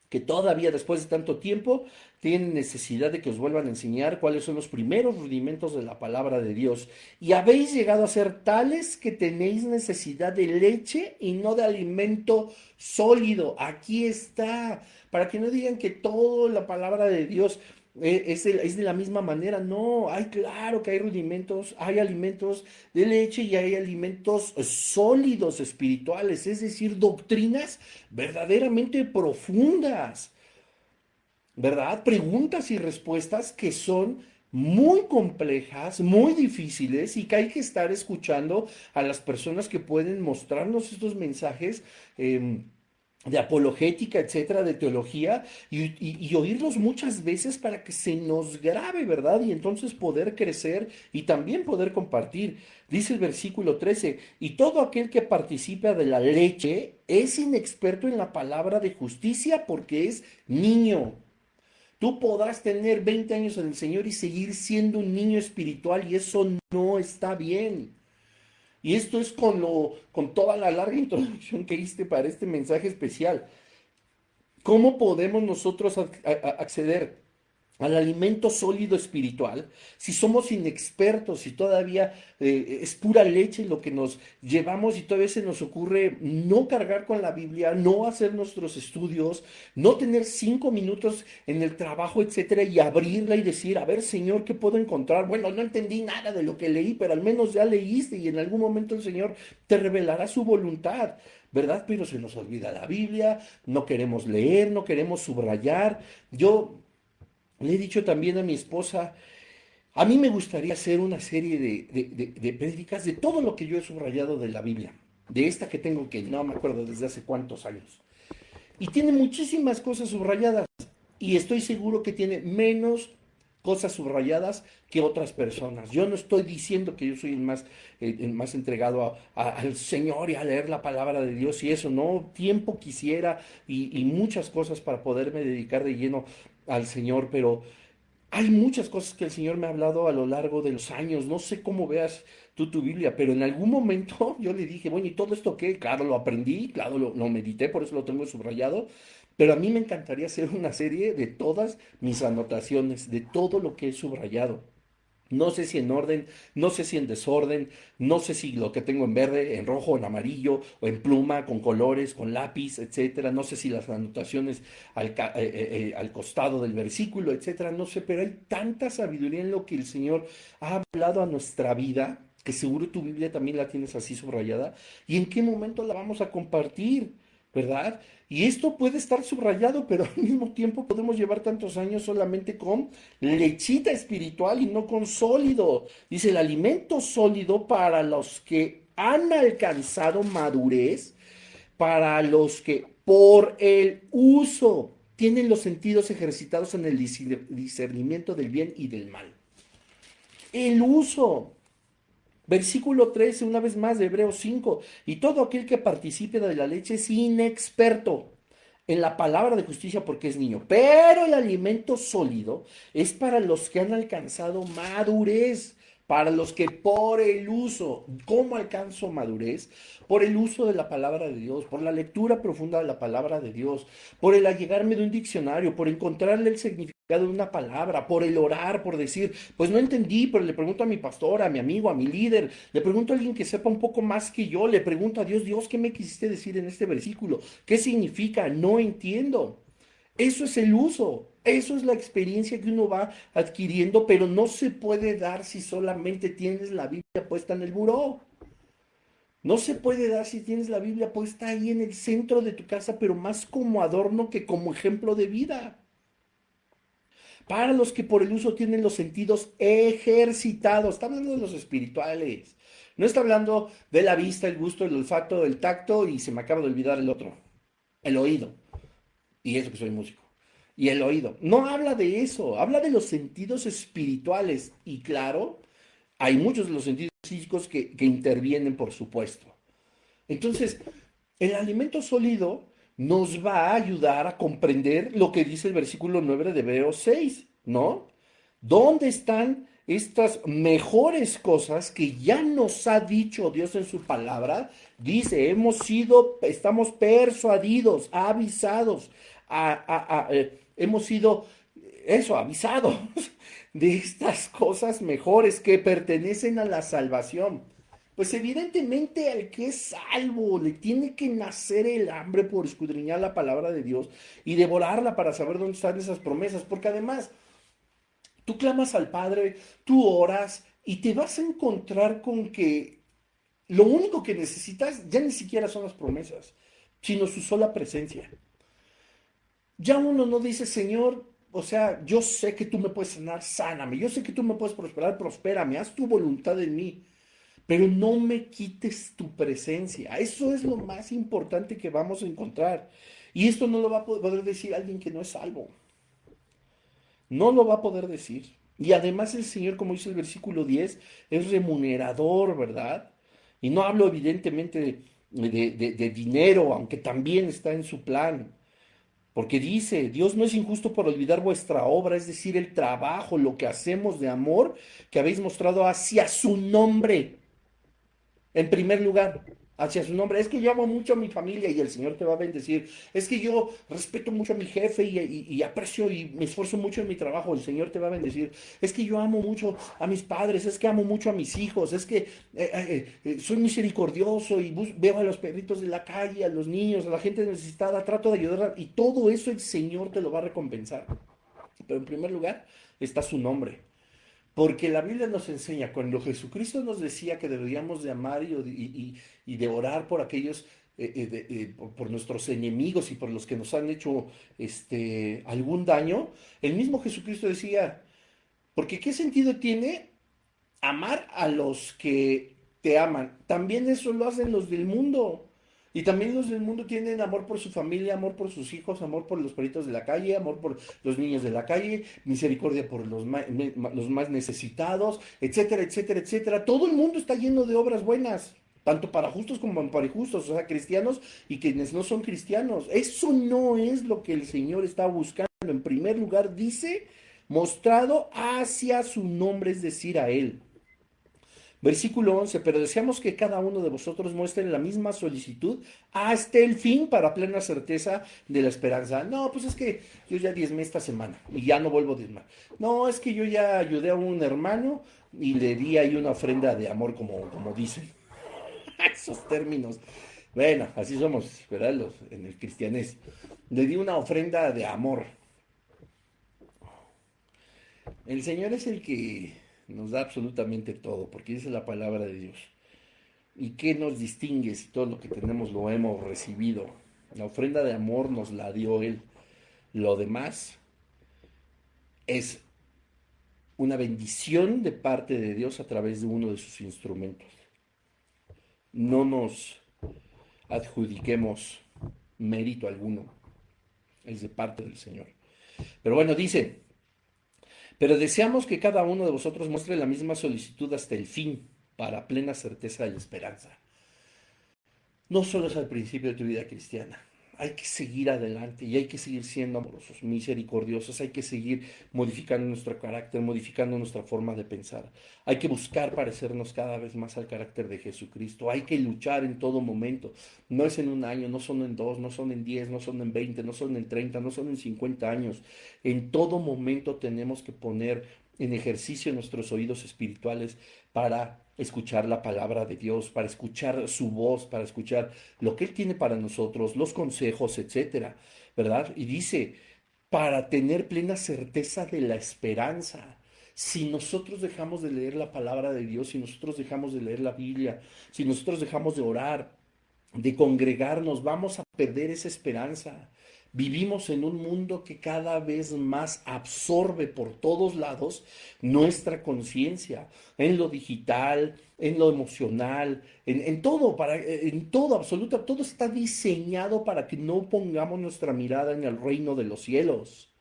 que todavía después de tanto tiempo tienen necesidad de que os vuelvan a enseñar cuáles son los primeros rudimentos de la palabra de Dios. Y habéis llegado a ser tales que tenéis necesidad de leche y no de alimento sólido. Aquí está, para que no digan que toda la palabra de Dios es de la misma manera. No, hay claro que hay rudimentos, hay alimentos de leche y hay alimentos sólidos espirituales, es decir, doctrinas verdaderamente profundas, ¿verdad? Preguntas y respuestas que son muy complejas, muy difíciles y que hay que estar escuchando a las personas que pueden mostrarnos estos mensajes. De apologética, etcétera, de teología, y oírlos muchas veces para que se nos grabe, ¿verdad? Y entonces poder crecer y también poder compartir. Dice el versículo 13, y todo aquel que participa de la leche es inexperto en la palabra de justicia porque es niño. Tú podrás tener 20 años en el Señor y seguir siendo un niño espiritual y eso no está bien. Y esto es con toda la larga introducción que hice para este mensaje especial. ¿Cómo podemos nosotros acceder al alimento sólido espiritual si somos inexpertos, si todavía es pura leche lo que nos llevamos y todavía se nos ocurre no cargar con la Biblia, no hacer nuestros estudios, no tener 5 minutos en el trabajo, etcétera, y abrirla y decir, a ver, Señor, ¿qué puedo encontrar? Bueno, no entendí nada de lo que leí, pero al menos ya leíste y en algún momento el Señor te revelará su voluntad. ¿Verdad? Pero se nos olvida la Biblia, no queremos leer, no queremos subrayar. Yo le he dicho también a mi esposa, a mí me gustaría hacer una serie de prédicas de todo lo que yo he subrayado de la Biblia, de esta que tengo que no me acuerdo desde hace cuántos años. Y tiene muchísimas cosas subrayadas y estoy seguro que tiene menos cosas subrayadas que otras personas. Yo no estoy diciendo que yo soy el más entregado al Señor y a leer la palabra de Dios y eso, no, tiempo quisiera y muchas cosas para poderme dedicar de lleno al Señor, pero hay muchas cosas que el Señor me ha hablado a lo largo de los años. No sé cómo veas tú tu Biblia, pero en algún momento yo le dije, bueno, ¿y todo esto qué? Claro, lo aprendí, claro, lo medité, por eso lo tengo subrayado. Pero a mí me encantaría hacer una serie de todas mis anotaciones, de todo lo que he subrayado. No sé si en orden, no sé si en desorden, no sé si lo que tengo en verde, en rojo, en amarillo, o en pluma, con colores, con lápiz, etcétera. No sé si las anotaciones al costado del versículo, etcétera. No sé, pero hay tanta sabiduría en lo que el Señor ha hablado a nuestra vida, que seguro tu Biblia también la tienes así subrayada. ¿Y en qué momento la vamos a compartir? ¿Verdad? Y esto puede estar subrayado, pero al mismo tiempo podemos llevar tantos años solamente con lechita espiritual y no con sólido. Dice el alimento sólido para los que han alcanzado madurez, para los que por el uso tienen los sentidos ejercitados en el discernimiento del bien y del mal. El uso. Versículo 13, una vez más de Hebreos 5. Y todo aquel que participe de la leche es inexperto en la palabra de justicia porque es niño. Pero el alimento sólido es para los que han alcanzado madurez, para los que por el uso, ¿cómo alcanzo madurez? Por el uso de la palabra de Dios, por la lectura profunda de la palabra de Dios, por el allegarme de un diccionario, por encontrarle el significado de una palabra, por el orar, por decir, pues no entendí, pero le pregunto a mi pastor, a mi amigo, a mi líder, le pregunto a alguien que sepa un poco más que yo, le pregunto a Dios, Dios, ¿qué me quisiste decir en este versículo? ¿Qué significa? No entiendo. Eso es el uso, eso es la experiencia que uno va adquiriendo, pero no se puede dar si solamente tienes la Biblia puesta en el buró. No se puede dar si tienes la Biblia puesta ahí en el centro de tu casa, pero más como adorno que como ejemplo de vida. Para los que por el uso tienen los sentidos ejercitados. Está hablando de los espirituales. No está hablando de la vista, el gusto, el olfato, el tacto y se me acaba de olvidar el otro. El oído. Y eso que soy músico. Y el oído. No habla de eso. Habla de los sentidos espirituales. Y claro, Hay muchos de los sentidos físicos que intervienen, por supuesto. Entonces, el alimento sólido nos va a ayudar a comprender lo que dice el versículo 9 de Hebreos 6, ¿no? ¿Dónde están estas mejores cosas que ya nos ha dicho Dios en su palabra? Dice, estamos persuadidos, avisados, hemos sido, eso, avisados de estas cosas mejores que pertenecen a la salvación. Pues evidentemente al que es salvo le tiene que nacer el hambre por escudriñar la palabra de Dios y devorarla para saber dónde están esas promesas, porque además tú clamas al Padre, tú oras y te vas a encontrar con que lo único que necesitas ya ni siquiera son las promesas, sino su sola presencia. Ya uno no dice, Señor, o sea, yo sé que tú me puedes sanar, sáname, yo sé que tú me puedes prosperar, prospérame, haz tu voluntad en mí, pero no me quites tu presencia. Eso es lo más importante que vamos a encontrar. Y esto no lo va a poder decir alguien que no es salvo. No lo va a poder decir. Y además el Señor, como dice el versículo 10, es remunerador, ¿verdad? Y no hablo evidentemente de dinero, aunque también está en su plan. Porque dice, Dios no es injusto por olvidar vuestra obra, es decir, el trabajo, lo que hacemos de amor que habéis mostrado hacia su nombre. En primer lugar, hacia su nombre. Es que yo amo mucho a mi familia y el Señor te va a bendecir. Es que yo respeto mucho a mi jefe y aprecio y me esfuerzo mucho en mi trabajo. El Señor te va a bendecir. Es que yo amo mucho a mis padres. Es que amo mucho a mis hijos. Es que soy misericordioso y veo a los perritos de la calle, a los niños, a la gente necesitada. Trato de ayudar. Y todo eso el Señor te lo va a recompensar. Pero en primer lugar está su nombre. Porque la Biblia nos enseña, cuando Jesucristo nos decía que deberíamos de amar y de orar por aquellos, por nuestros enemigos y por los que nos han hecho algún daño, el mismo Jesucristo decía, porque ¿qué sentido tiene amar a los que te aman? También eso lo hacen los del mundo. Y también los del mundo tienen amor por su familia, amor por sus hijos, amor por los perritos de la calle, amor por los niños de la calle, misericordia por los más necesitados, etcétera, etcétera, etcétera. Todo el mundo está lleno de obras buenas, tanto para justos como para injustos, o sea, cristianos y quienes no son cristianos. Eso no es lo que el Señor está buscando. En primer lugar, dice, mostrado hacia su nombre, es decir, a Él. Versículo 11, pero deseamos que cada uno de vosotros muestre la misma solicitud hasta el fin para plena certeza de la esperanza. No, pues es que yo ya diezmé esta semana y ya no vuelvo a diezmar. No, es que yo ya ayudé a un hermano y le di ahí una ofrenda de amor, como dicen. Esos términos. Bueno, así somos, ¿verdad? En el cristianés. Le di una ofrenda de amor. El Señor es el que nos da absolutamente todo, porque dice la palabra de Dios. ¿Y qué nos distingue si todo lo que tenemos lo hemos recibido? La ofrenda de amor nos la dio Él. Lo demás es una bendición de parte de Dios a través de uno de sus instrumentos. No nos adjudiquemos mérito alguno. Es de parte del Señor. Pero bueno, dice, pero deseamos que cada uno de vosotros muestre la misma solicitud hasta el fin, para plena certeza de la esperanza. No solo es al principio de tu vida cristiana. Hay que seguir adelante y hay que seguir siendo amorosos, misericordiosos, hay que seguir modificando nuestro carácter, modificando nuestra forma de pensar. Hay que buscar parecernos cada vez más al carácter de Jesucristo. Hay que luchar en todo momento. No es en un año, no son en dos, no son en 10, no son en 20, no son en 30, no son en 50 años. En todo momento tenemos que poner en ejercicio nuestros oídos espirituales para escuchar la palabra de Dios, para escuchar su voz, para escuchar lo que Él tiene para nosotros, los consejos, etcétera, ¿verdad? Y dice, para tener plena certeza de la esperanza. Si nosotros dejamos de leer la palabra de Dios, si nosotros dejamos de leer la Biblia, si nosotros dejamos de orar, de congregarnos, vamos a perder esa esperanza. Vivimos en un mundo que cada vez más absorbe por todos lados nuestra conciencia, en lo digital, en lo emocional, en todo, en todo, absoluta, todo está diseñado para que no pongamos nuestra mirada en el reino de los cielos.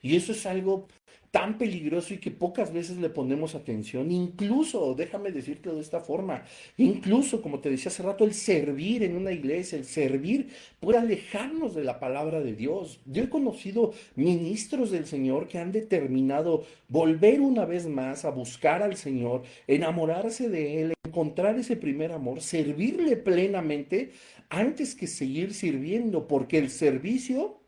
Y eso es algo tan peligroso y que pocas veces le ponemos atención. Incluso, déjame decirte de esta forma, incluso, como te decía hace rato, el servir en una iglesia, el servir puede alejarnos de la palabra de Dios. Yo he conocido ministros del Señor que han determinado volver una vez más a buscar al Señor, enamorarse de Él, encontrar ese primer amor, servirle plenamente antes que seguir sirviendo, porque el servicio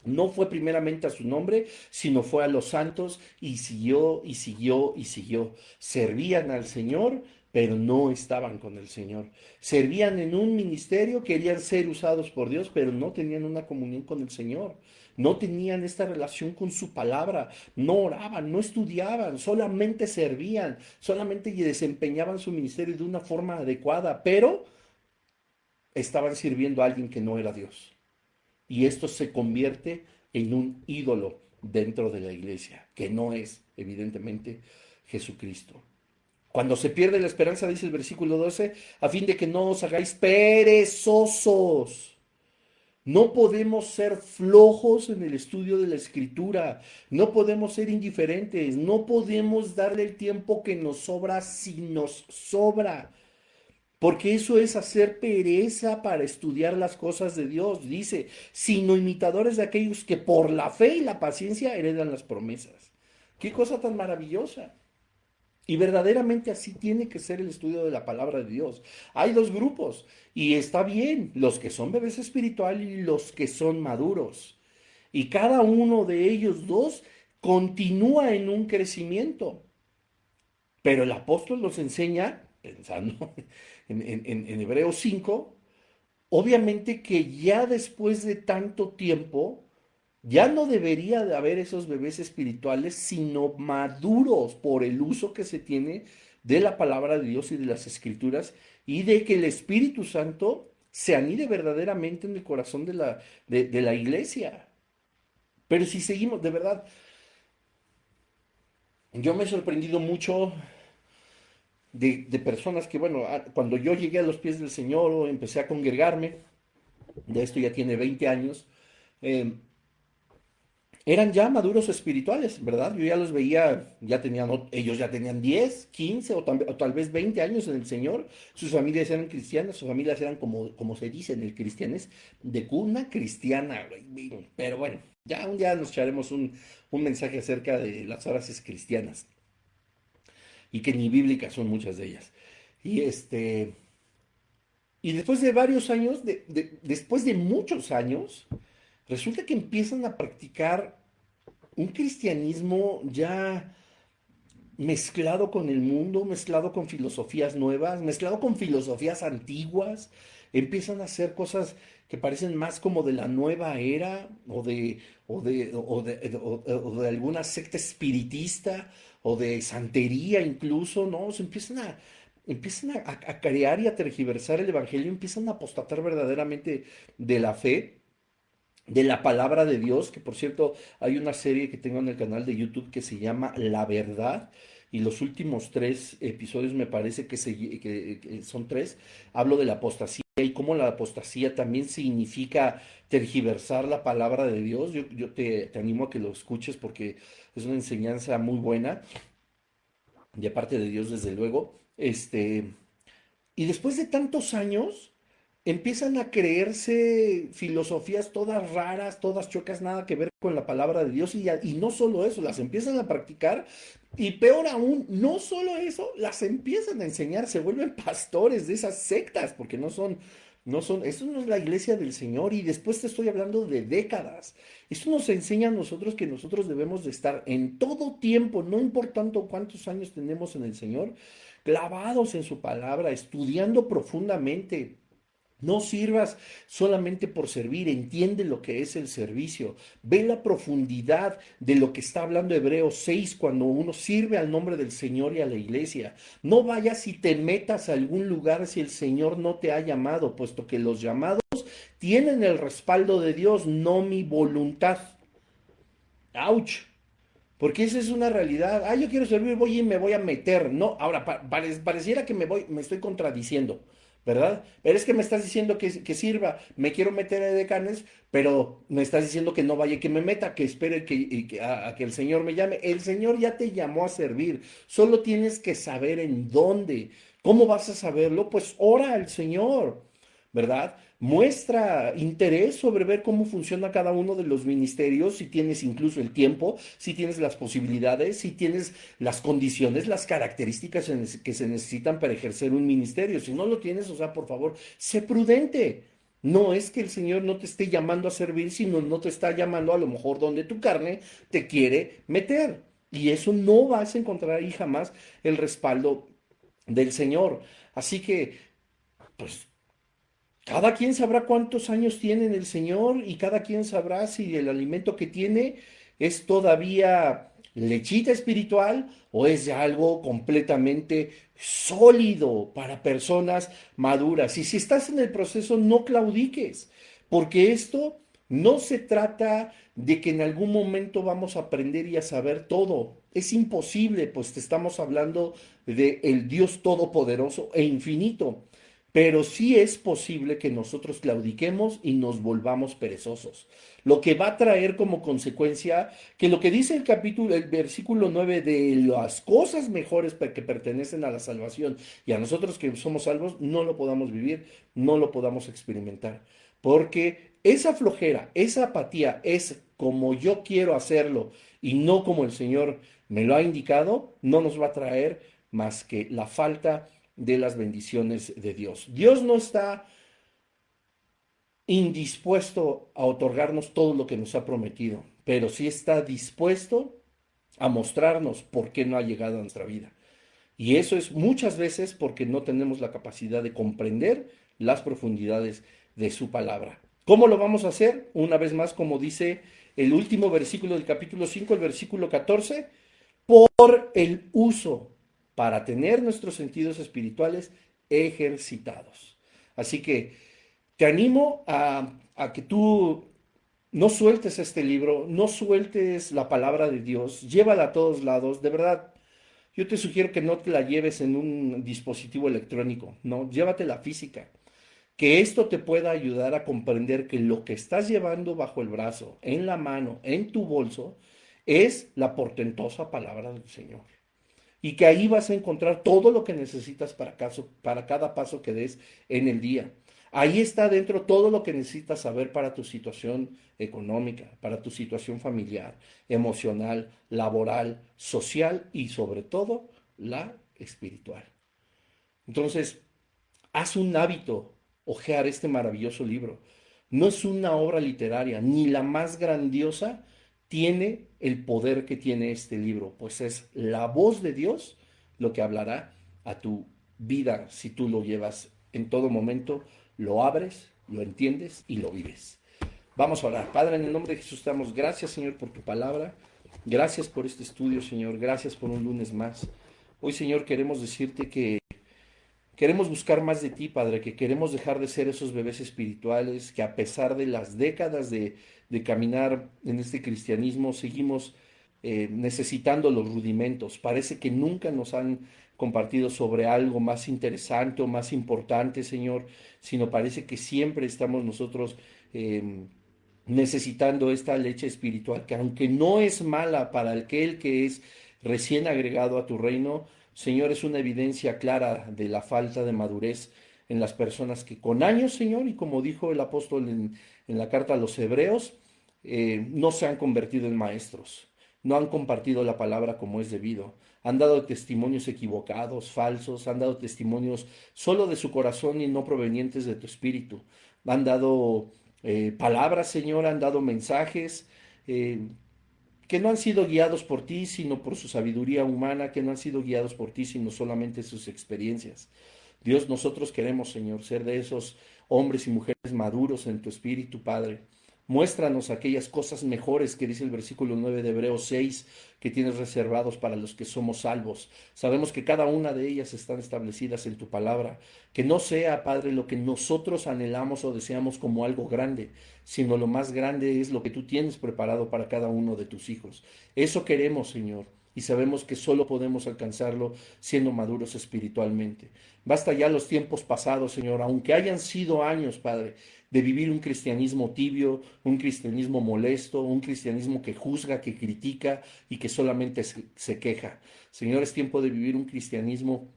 no fue primeramente a su nombre, sino fue a los santos y siguió y siguió y siguió. Servían al Señor, pero no estaban con el Señor. Servían en un ministerio, querían ser usados por Dios, pero no tenían una comunión con el Señor. No tenían esta relación con su palabra, no oraban, no estudiaban, solamente servían, solamente desempeñaban su ministerio de una forma adecuada, pero estaban sirviendo a alguien que no era Dios. Y esto se convierte en un ídolo dentro de la iglesia, que no es, evidentemente, Jesucristo. Cuando se pierde la esperanza, dice el versículo 12, a fin de que no os hagáis perezosos. No podemos ser flojos en el estudio de la escritura, no podemos ser indiferentes, no podemos darle el tiempo que nos sobra si nos sobra. Porque eso es hacer pereza para estudiar las cosas de Dios. Dice, sino imitadores de aquellos que por la fe y la paciencia heredan las promesas. Qué cosa tan maravillosa. Y verdaderamente así tiene que ser el estudio de la palabra de Dios. Hay dos grupos y está bien, los que son bebés espirituales y los que son maduros. Y cada uno de ellos dos continúa en un crecimiento. Pero el apóstol nos enseña, pensando en Hebreos 5, obviamente que ya después de tanto tiempo, ya no debería de haber esos bebés espirituales, sino maduros por el uso que se tiene de la palabra de Dios y de las escrituras, y de que el Espíritu Santo se anide verdaderamente en el corazón de la iglesia. Pero si seguimos, de verdad, yo me he sorprendido mucho de personas que, bueno, cuando yo llegué a los pies del Señor o empecé a congregarme, de esto ya tiene 20 años, eh, eran ya maduros espirituales, ¿verdad? Yo ya los veía, ya tenían, ellos ya tenían 10, 15 o tal vez 20 años en el Señor, sus familias eran cristianas, sus familias eran como se dice en el cristianes, de cuna cristiana, güey. Pero bueno, ya un día nos echaremos un mensaje acerca de las frases cristianas y que ni bíblicas son muchas de ellas. Y y después de varios años, después de muchos años, resulta que empiezan a practicar un cristianismo ya mezclado con el mundo, mezclado con filosofías nuevas, mezclado con filosofías antiguas. Empiezan a hacer cosas que parecen más como de la nueva era o de alguna secta espiritista o de santería incluso, ¿no? Empiezan a crear y a tergiversar el evangelio, empiezan a apostatar verdaderamente de la fe, de la palabra de Dios, que por cierto hay una serie que tengo en el canal de YouTube que se llama La Verdad, y los últimos tres episodios me parece que son tres, hablo de la apostasía y cómo la apostasía también significa tergiversar la palabra de Dios. Yo te animo a que lo escuches porque es una enseñanza muy buena, de parte de Dios desde luego. Y después de tantos años, empiezan a creerse filosofías todas raras, todas chocas, nada que ver con la palabra de Dios. Y no solo eso, las empiezan a practicar. Y peor aún, no solo eso, las empiezan a enseñar, se vuelven pastores de esas sectas, porque eso no es la iglesia del Señor. Y después te estoy hablando de décadas. Esto nos enseña a nosotros que nosotros debemos de estar en todo tiempo, no importando cuántos años tenemos en el Señor, clavados en su palabra, estudiando profundamente. No sirvas solamente por servir, entiende lo que es el servicio, ve la profundidad de lo que está hablando Hebreos 6 cuando uno sirve al nombre del Señor y a la iglesia. No vayas y te metas a algún lugar si el Señor no te ha llamado, puesto que los llamados tienen el respaldo de Dios, no mi voluntad. ¡Auch! Porque esa es una realidad. Ah, yo quiero servir, voy y me voy a meter. No, ahora pareciera que me estoy contradiciendo. ¿verdad? Pero es que me estás diciendo que sirva, me quiero meter a decanes, pero me estás diciendo que no vaya, que me meta, que espere a que el Señor me llame. El Señor ya te llamó a servir, solo tienes que saber en dónde. ¿Cómo vas a saberlo? Pues ora al Señor, ¿verdad? Muestra interés sobre ver cómo funciona cada uno de los ministerios, si tienes incluso el tiempo, si tienes las posibilidades, si tienes las condiciones, las características que se necesitan para ejercer un ministerio. Si no lo tienes, o sea, por favor, sé prudente. No es que el Señor no te esté llamando a servir, sino no te está llamando a lo mejor donde tu carne te quiere meter. Y eso no vas a encontrar ahí jamás el respaldo del Señor. Así que, pues cada quien sabrá cuántos años tiene en el Señor y cada quien sabrá si el alimento que tiene es todavía lechita espiritual o es ya algo completamente sólido para personas maduras. Y si estás en el proceso, no claudiques, porque esto no se trata de que en algún momento vamos a aprender y a saber todo. Es imposible, pues te estamos hablando de el Dios todopoderoso e infinito. Pero sí es posible que nosotros claudiquemos y nos volvamos perezosos. Lo que va a traer como consecuencia que lo que dice el capítulo, el versículo 9 de las cosas mejores que pertenecen a la salvación y a nosotros que somos salvos, no lo podamos vivir, no lo podamos experimentar. Porque esa flojera, esa apatía es como yo quiero hacerlo y no como el Señor me lo ha indicado, no nos va a traer más que la falta de las bendiciones de Dios. Dios no está indispuesto a otorgarnos todo lo que nos ha prometido, pero sí está dispuesto a mostrarnos por qué no ha llegado a nuestra vida. Y eso es muchas veces porque no tenemos la capacidad de comprender las profundidades de su palabra. ¿Cómo lo vamos a hacer? Una vez más, como dice el último versículo del capítulo 5, el versículo 14, por el uso para tener nuestros sentidos espirituales ejercitados. Así que te animo a que tú no sueltes este libro, no sueltes la palabra de Dios, llévala a todos lados, de verdad. Yo te sugiero que no te la lleves en un dispositivo electrónico, no, llévatela física. Que esto te pueda ayudar a comprender que lo que estás llevando bajo el brazo, en la mano, en tu bolso, es la portentosa palabra del Señor y que ahí vas a encontrar todo lo que necesitas para cada paso que des en el día. Ahí está dentro todo lo que necesitas saber para tu situación económica, para tu situación familiar, emocional, laboral, social y sobre todo la espiritual. Entonces, haz un hábito hojear este maravilloso libro. No es una obra literaria, ni la más grandiosa tiene el poder que tiene este libro, pues es la voz de Dios lo que hablará a tu vida si tú lo llevas en todo momento, lo abres, lo entiendes y lo vives. Vamos a orar. Padre, en el nombre de Jesús te damos gracias, Señor, por tu palabra. Gracias por este estudio, Señor. Gracias por un lunes más. Hoy, Señor, queremos decirte que queremos buscar más de ti, Padre, que queremos dejar de ser esos bebés espirituales que a pesar de las décadas de caminar en este cristianismo, seguimos necesitando los rudimentos. Parece que nunca nos han compartido sobre algo más interesante o más importante, Señor, sino parece que siempre estamos nosotros necesitando esta leche espiritual, que aunque no es mala para aquel que es recién agregado a tu reino, Señor, es una evidencia clara de la falta de madurez en las personas que con años, Señor, y como dijo el apóstol en la carta a los hebreos, no se han convertido en maestros, no han compartido la palabra como es debido, han dado testimonios equivocados, falsos, han dado testimonios solo de su corazón y no provenientes de tu espíritu, han dado palabras, Señor, han dado mensajes, que no han sido guiados por ti, sino por su sabiduría humana, que no han sido guiados por ti, sino solamente sus experiencias. Dios, nosotros queremos, Señor, ser de esos hombres y mujeres maduros en tu espíritu, Padre. Muéstranos aquellas cosas mejores que dice el versículo 9 de Hebreos 6, que tienes reservados para los que somos salvos. Sabemos que cada una de ellas están establecidas en tu palabra. Que no sea, Padre, lo que nosotros anhelamos o deseamos como algo grande, sino lo más grande es lo que tú tienes preparado para cada uno de tus hijos. Eso queremos, Señor. y sabemos que solo podemos alcanzarlo siendo maduros espiritualmente. Basta ya los tiempos pasados, Señor, aunque hayan sido años, Padre, de vivir un cristianismo tibio, un cristianismo molesto, un cristianismo que juzga, que critica y que solamente se queja. Señor, es tiempo de vivir un cristianismo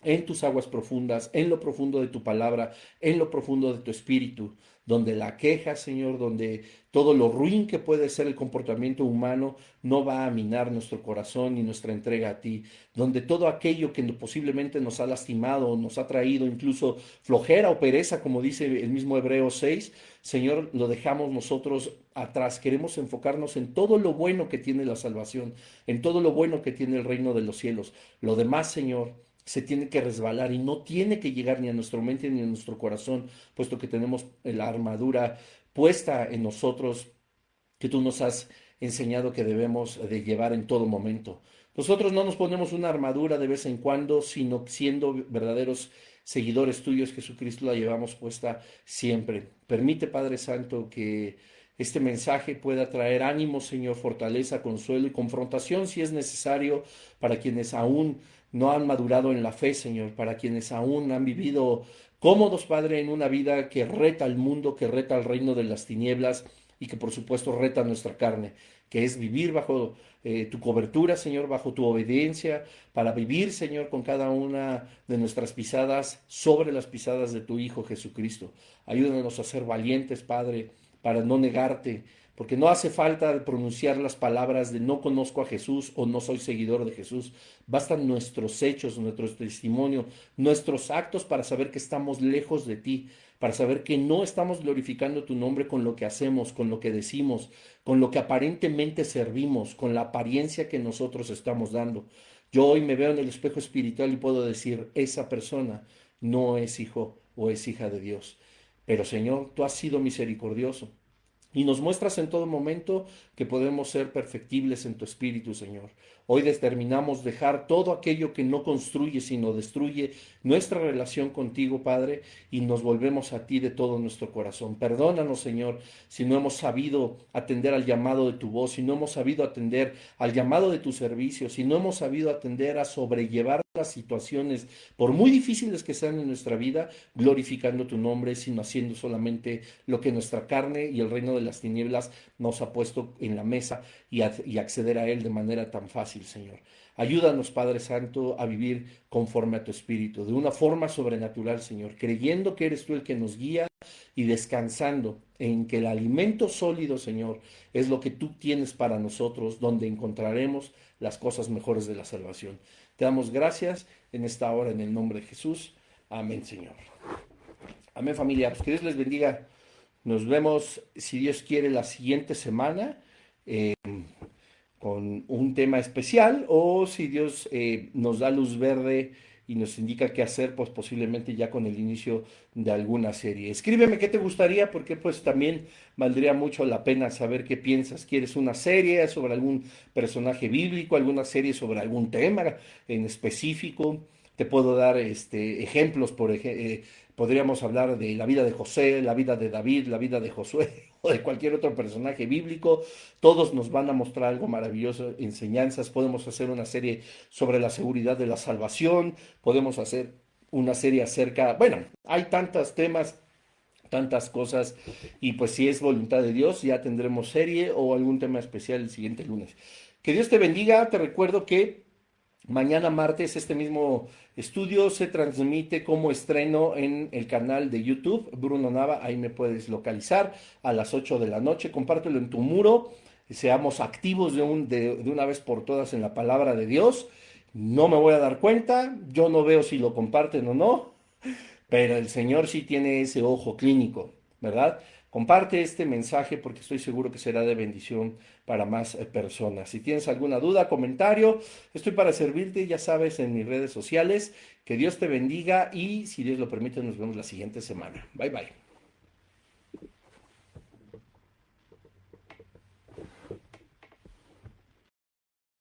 en tus aguas profundas, en lo profundo de tu palabra, en lo profundo de tu espíritu, donde la queja, Señor, donde todo lo ruin que puede ser el comportamiento humano no va a minar nuestro corazón y nuestra entrega a ti, donde todo aquello que posiblemente nos ha lastimado, nos ha traído incluso flojera o pereza, como dice el mismo Hebreos 6, Señor, lo dejamos nosotros atrás. Queremos enfocarnos en todo lo bueno que tiene la salvación, en todo lo bueno que tiene el reino de los cielos. Lo demás, Señor, se tiene que resbalar y no tiene que llegar ni a nuestra mente ni a nuestro corazón, puesto que tenemos la armadura puesta en nosotros que tú nos has enseñado que debemos de llevar en todo momento. Nosotros no nos ponemos una armadura de vez en cuando, sino siendo verdaderos seguidores tuyos, Jesucristo la llevamos puesta siempre. Permite, Padre Santo, que este mensaje pueda traer ánimo, Señor, fortaleza, consuelo y confrontación si es necesario para quienes aún no han madurado en la fe, Señor, para quienes aún han vivido cómodos, Padre, en una vida que reta al mundo, que reta al reino de las tinieblas y que por supuesto reta nuestra carne, que es vivir bajo tu cobertura, Señor, bajo tu obediencia, para vivir, Señor, con cada una de nuestras pisadas sobre las pisadas de tu Hijo Jesucristo. Ayúdanos a ser valientes, Padre, para no negarte, porque no hace falta pronunciar las palabras de no conozco a Jesús o no soy seguidor de Jesús. Bastan nuestros hechos, nuestro testimonio, nuestros actos para saber que estamos lejos de ti, para saber que no estamos glorificando tu nombre con lo que hacemos, con lo que decimos, con lo que aparentemente servimos, con la apariencia que nosotros estamos dando. Yo hoy me veo en el espejo espiritual y puedo decir, esa persona no es hijo o es hija de Dios. Pero Señor, tú has sido misericordioso y nos muestras en todo momento que podemos ser perfectibles en tu espíritu, Señor. Hoy determinamos dejar todo aquello que no construye, sino destruye nuestra relación contigo, Padre, y nos volvemos a ti de todo nuestro corazón. Perdónanos, Señor, si no hemos sabido atender al llamado de tu voz, si no hemos sabido atender al llamado de tu servicio, si no hemos sabido atender a sobrellevar las situaciones, por muy difíciles que sean en nuestra vida, glorificando tu nombre, sino haciendo solamente lo que nuestra carne y el reino de las tinieblas nos ha puesto en la mesa y acceder a él de manera tan fácil, Señor. Ayúdanos, Padre Santo, a vivir conforme a tu espíritu, de una forma sobrenatural, Señor, creyendo que eres tú el que nos guía y descansando en que el alimento sólido, Señor, es lo que tú tienes para nosotros, donde encontraremos las cosas mejores de la salvación. Te damos gracias en esta hora en el nombre de Jesús. Amén, Señor. Amén, familia. Pues que Dios les bendiga. Nos vemos, si Dios quiere, la siguiente semana con un tema especial o si Dios nos da luz verde y nos indica qué hacer, pues posiblemente ya con el inicio de alguna serie. Escríbeme qué te gustaría, porque pues también valdría mucho la pena saber qué piensas. ¿Quieres una serie sobre algún personaje bíblico, alguna serie sobre algún tema en específico? Te puedo dar ejemplos, podríamos hablar de la vida de José, la vida de David, la vida de Josué o de cualquier otro personaje bíblico. Todos nos van a mostrar algo maravilloso, enseñanzas. Podemos hacer una serie sobre la seguridad de la salvación, podemos hacer una serie acerca, bueno, hay tantos temas, tantas cosas, y pues si es voluntad de Dios, ya tendremos serie o algún tema especial el siguiente lunes. Que Dios te bendiga, te recuerdo que mañana martes este mismo estudio se transmite como estreno en el canal de YouTube, Bruno Nava, ahí me puedes localizar a las 8 de la noche, compártelo en tu muro, seamos activos de una vez por todas en la palabra de Dios. No me voy a dar cuenta, yo no veo si lo comparten o no, pero el Señor sí tiene ese ojo clínico, ¿verdad? Comparte este mensaje porque estoy seguro que será de bendición para más personas. Si tienes alguna duda, comentario, estoy para servirte, ya sabes, en mis redes sociales. Que Dios te bendiga y si Dios lo permite, nos vemos la siguiente semana. Bye bye.